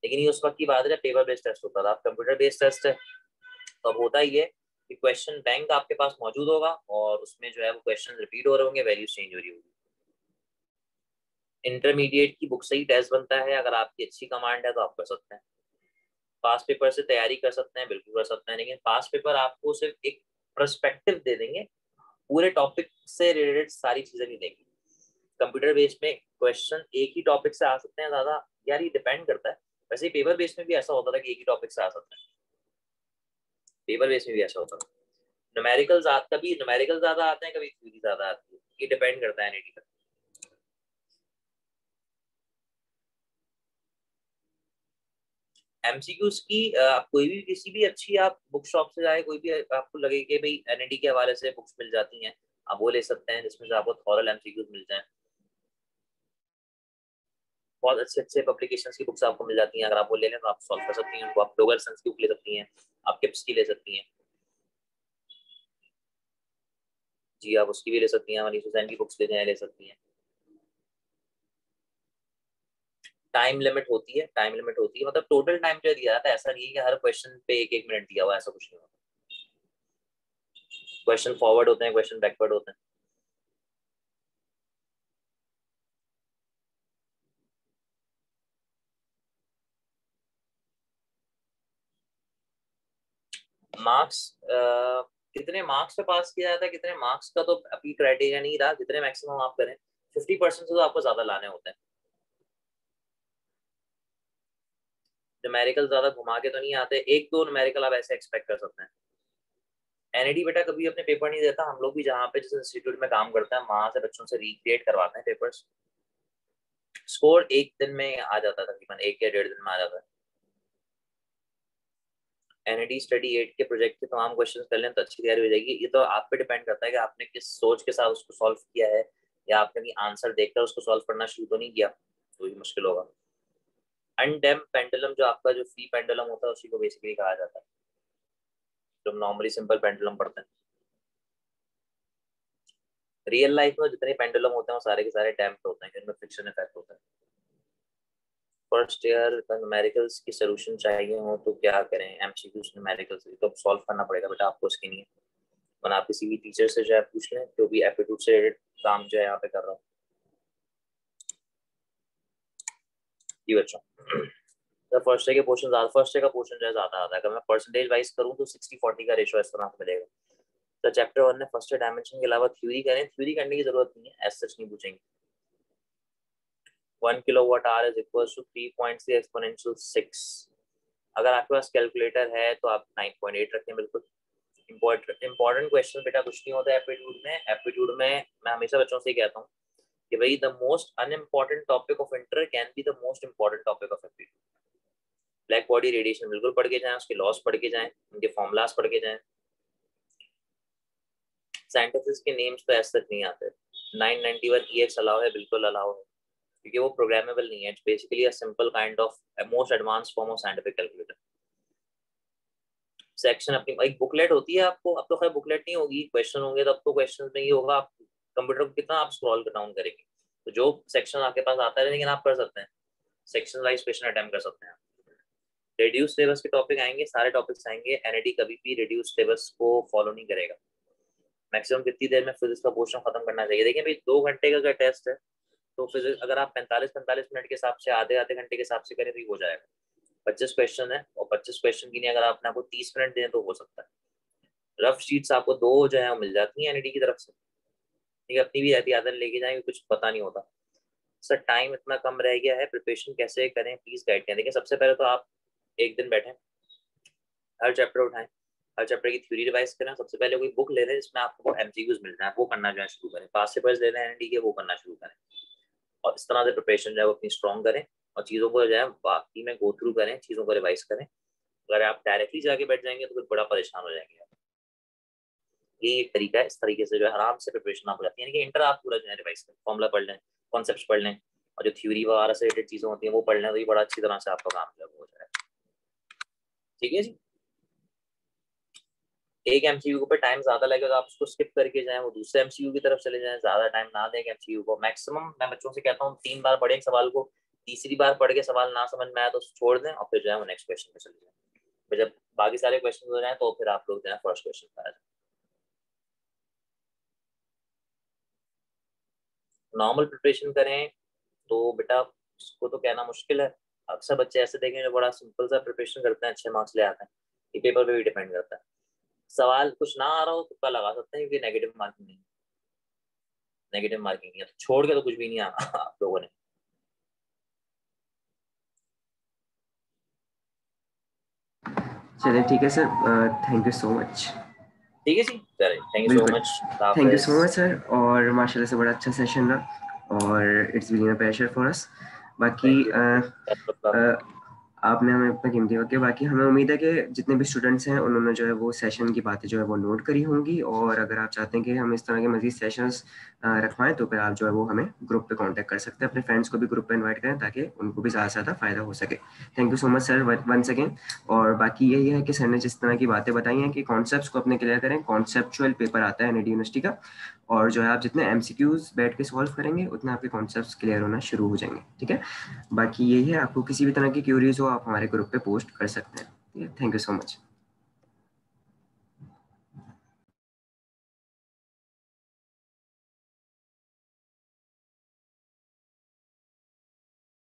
लेकिन ये उस वक्त की बात है जब पेपर बेस्ड टेस्ट होता था, अब कंप्यूटर बेस्ड टेस्ट है, तो अब होता ही है कि क्वेश्चन बैंक आपके पास मौजूद होगा और उसमें जो है वो क्वेश्चन रिपीट हो रहे होंगे, वैल्यूज चेंज हो रही होगी। इंटरमीडिएट की बुक से ही टेस्ट बनता है, अगर आपकी अच्छी कमांड है तो आप कर सकते हैं। पास पेपर से तैयारी कर सकते हैं, बिल्कुल कर सकते हैं, लेकिन पास पेपर आपको सिर्फ एक पर्सपेक्टिव दे देंगे, पूरे टॉपिक से रिलेटेड सारी चीजें नहीं देंगे। कंप्यूटर बेस्ड में क्वेश्चन एक ही टॉपिक से आ सकते हैं ज्यादा, यार ये डिपेंड करता है। वैसे पेपर बेस्ड में भी ऐसा होता था कि एक ही टॉपिक से आ सकते हैं, पेपर बेस्ड में भी ऐसा होता था। न्यूमेरिकल कभी न्यूमेरिकल ज्यादा आते हैं, कभी थ्योरी ज्यादा आती है, ये डिपेंड करता है एनईटी पर। एमसीक्यूज की आप कोई भी किसी भी अच्छी आप बुक शॉप से जाए, कोई भी आपको लगे कि भाई एनईटी के हवाले से बुक्स मिल जाती हैं, आप वो ले सकते हैं जिसमें से आपको थॉरल एमसीक्यूज मिल जाए। बहुत अच्छे अच्छे पब्लिकेशंस की बुक्स आपको मिल जाती हैं, अगर आप वो ले लें तो आप सॉल्व कर सकती हैं उनको। आप डोगरसन की बुक ले सकती हैं, आप किप्स की ले सकती हैं, जी आप उसकी भी ले सकती हैं, मनीष हुसैन की बुक्स ले सकती हैं। टाइम लिमिट होती है, टाइम लिमिट होती है, मतलब टोटल टाइम जो दिया जाता है, ऐसा नहीं है कि हर क्वेश्चन पे 1-1 मिनट दिया हुआ, ऐसा कुछ नहीं होता। क्वेश्चन फॉरवर्ड होते हैं, क्वेश्चन बैकवर्ड होते हैं। मार्क्स कितने मार्क्स पे पास किया जाता है, कितने मार्क्स का तो अभी क्राइटेरिया नहीं रहा, जितने मैक्सिमम आप करें 50% से तो आपको ज्यादा लाने होते हैं। न्यूमेरिकल ज्यादा घुमा के तो नहीं आते, 1-2 न्यूमेरिकल आप ऐसे एक्सपेक्ट कर सकते हैं। एनईडी बेटा कभी अपने पेपर नहीं देता, हम लोग भी जहाँ पे जिस इंस्टीट्यूट में काम करते हैं वहां से बच्चों से रिक्रिएट करवाते हैं पेपर्स। स्कोर एक दिन में आ जाता है, तकरीबन 1 या 1.5 दिन में आ जाता है। एनईडी स्टडी 8 के प्रोजेक्ट के तमाम क्वेश्चंस कर लें तो अच्छी तैयारी हो जाएगी। ये तो आप पे डिपेंड करता है कि आपने किस सोच के साथ उसको सॉल्व किया है, या आपने भी आंसर देखकर उसको सॉल्व करना शुरू तो नहीं किया, तो ये मुश्किल होगा। अनडैम्प्ड पेंडुलम जो आपका जो फ्री पेंडुलम होता है उसी को बेसिकली कहा जाता है, जो नॉर्मली सिंपल पेंडुलम पढ़ते हैं। रियल लाइफ में जितने पेंडुलम होते हैं वो सारे के सारे डैम्प्ड होते हैं, जिनमें फ्रिक्शन इफेक्ट होता है। फर्स्ट ईयर का न्यूमेरिकल्स की सोल्यूशन चाहिए हो तो क्या करें, एमसीक्यूज न्यूमेरिकल्स तो सॉल्व करना पड़ेगा बेटा आपको, उसके लिए वरना आप किसी भी टीचर से जो है पूछ लें, जो भी एप्टीट्यूड से रिलेटेड काम जो है यहाँ पे कर रहा हूँ। जी बच्चों, तो फर्स्ट डे के पोर्शन ज्यादा, फर्स्ट डे का पोर्शन जो है ज्यादा आता है, अगर मैं परसेंटेज वाइज करूँ तो 60-40 का रेशो इस तरह से मिलेगा। तो चैप्टर 1 में फर्स्ट डायमेंशन के अलावा थ्योरी करें, थ्योरी करने की जरूरत नहीं है, एज सच नहीं पूछेंगे। 1 kilowatt hour is equal to 3.3 exponential 6। अगर आपके पास कैलकुलेटर है तो आप 9.8 रखें, बिल्कुल। इंपॉर्टेंट क्वेश्चन बेटा कुछ नहीं होता है एप्टीट्यूड में। एप्टीट्यूड में मैं हमेशा बच्चों से कहता हूँ कि भाई the most unimportant topic of inter can be the most important topic of aptitude. Black body radiation बिल्कुल पढ़ के जाएं, उसके लॉस पढ़ के जाएं, उनके फॉर्मूलाज पढ़ के जाएं। साइंटिस्ट के नेम्स तो ऐसे नहीं आते। 991 EX अलाउ है, बिल्कुल अलाउ है, क्योंकि वो प्रोग्रामेबल नहीं है, it's basically a simple kind of most advance form of scientific calculator. Section अपनी एक बुकलेट होती है आपको, अब तो खैर बुकलेट नहीं होगी, क्वेश्चन होंगे तब तो क्वेश्चन में ये होगा आप कंप्यूटर को कितना आप स्क्रॉल डाउन करेंगे, तो जो सेक्शन आपके पास आता है, लेकिन आप कर सकते हैं सेक्शन वाइज क्वेश्चन अटेम्प्ट कर सकते हैं। रिड्यूस टेबल्स के टॉपिक आएंगे, सारे टॉपिक्स आएंगे। एनईडी कभी भी रिड्यूस टेबल्स को फॉलो नहीं करेगा। मैक्सिमम कितनी देर में फिजिक्स का पोर्शन खत्म करना चाहिए, देखिए भाई 2 घंटे का अगर टेस्ट है तो फिजिक्स अगर आप 45-45 मिनट के हिसाब से आधे आधे घंटे के हिसाब से करें तो हो जाएगा। 25 क्वेश्चन है और 25 क्वेश्चन के लिए अगर आपने आपको 30 मिनट दें तो हो सकता है। रफ शीट्स आपको 2 जो है वो मिल जाती हैं एनईडी की तरफ से, ठीक है, अपनी भी एहतियातन लेके जाएंगे, कुछ पता नहीं होता सर, टाइम इतना कम रह गया है, प्रिपरेशन कैसे करें प्लीज गाइड करें। देखिए सबसे पहले तो आप एक दिन बैठें, हर चैप्टर उठाएं, हर चैप्टर की थ्योरी रिवाइज करें। सबसे पहले कोई बुक ले लें जिसमें आपको एमसीक्यूज मिल जाए, वो करना जो है शुरू करें। पास पेपर्स ले लें एनईडी के, वो करना शुरू करें, और इस तरह से प्रिपरेशन जो है वो अपनी स्ट्रॉन्ग करें, और चीज़ों को जो है बाकी में गो थ्रू करें, चीज़ों को रिवाइज करें। अगर आप डायरेक्टली जाके बैठ जाएंगे तो फिर बड़ा परेशान हो जाएंगे। ये एक तरीका है, इस तरीके से जो है आराम से प्रिपरेशन आप हो जाती है। यानी कि इंटर आप पूरा जो है रिवाइज करें, फॉर्मूला पढ़ लें, कॉन्सेप्ट पढ़ लें, और जो थ्योरी वगैरह से रिलेटेड चीज़ें होती हैं वो पढ़ लें, तो ये बड़ा अच्छी तरह से आपका काम जो है हो जाए। ठीक है जी। एक एमसीक्यू पे टाइम ज्यादा लगेगा तो आप उसको स्किप करके जाएं, वो दूसरे एमसीक्यू की तरफ चले जाएं, ज्यादा टाइम ना दें एमसीक्यू को। मैक्सिमम मैं बच्चों से कहता हूँ 3 बार पढ़े एक सवाल को, तीसरी बार पढ़ के सवाल ना समझ में आया तो छोड़ दें, और फिर जो है वो नेक्स्ट क्वेश्चन पे चले जाएं। फिर जब बाकी सारे क्वेश्चन हो जाए तो फिर आप लोग जो है फर्स्ट क्वेश्चन पर आ जाए। नॉर्मल प्रिपरेशन करें तो बेटा उसको तो कहना मुश्किल है। अक्सर बच्चे ऐसे देखें जो बड़ा सिंपल सा प्रिपरेशन करते हैं, अच्छे मार्क्स ले आते हैं। ये पेपर पे भी डिपेंड करता है। सवाल कुछ ना आ रहा हो तो तुक्का लगा सकते हैं, क्योंकि नेगेटिव मार्किंग नहीं, नेगेटिव मार्किंग है, तो छोड़ के तो कुछ भी नहीं आना आप लोगों ने। चलिए ठीक है sir, thank you so much. ठीक है जी, चलिए थैंक यू सो बिल्कुल, much. Thank you so much sir, और माशाल्लाह से बड़ा अच्छा सेशन रहा, और it's been a pleasure for us. बाकी थैंक यू। आपने हमें अपना कीमती वक्त दिया। बाकी हमें उम्मीद है कि जितने भी स्टूडेंट्स हैं उन्होंने जो है वो सेशन की बातें जो है वो नोट करी होंगी, और अगर आप चाहते हैं कि हम इस तरह के मजीद सेशंस रखवाएं तो फिर आप जो है वो हमें ग्रुप पे कांटेक्ट कर सकते हैं। अपने फ्रेंड्स को भी ग्रुप पे इनवाइट करें ताकि उनको भी ज़्यादा से ज़्यादा फ़ायदा हो सके। Thank you so much sir once again. और बाकी यही है कि सर ने जिस तरह की बातें बताई हैं कि कॉन्सेप्ट्स को अपने क्लियर करें, कॉन्सेप्चुअल पेपर आता है एनआईटी यूनिवर्सिटी का, और जो है आप जितने एमसीक्यूज बैठ के सॉल्व करेंगे उतना आपके कॉन्सेप्ट्स क्लियर होना शुरू हो जाएंगे। ठीक है, बाकी यही है, आपको किसी भी तरह की क्यूरीज हो आप हमारे ग्रुप पे पोस्ट कर सकते हैं। Thank you so much.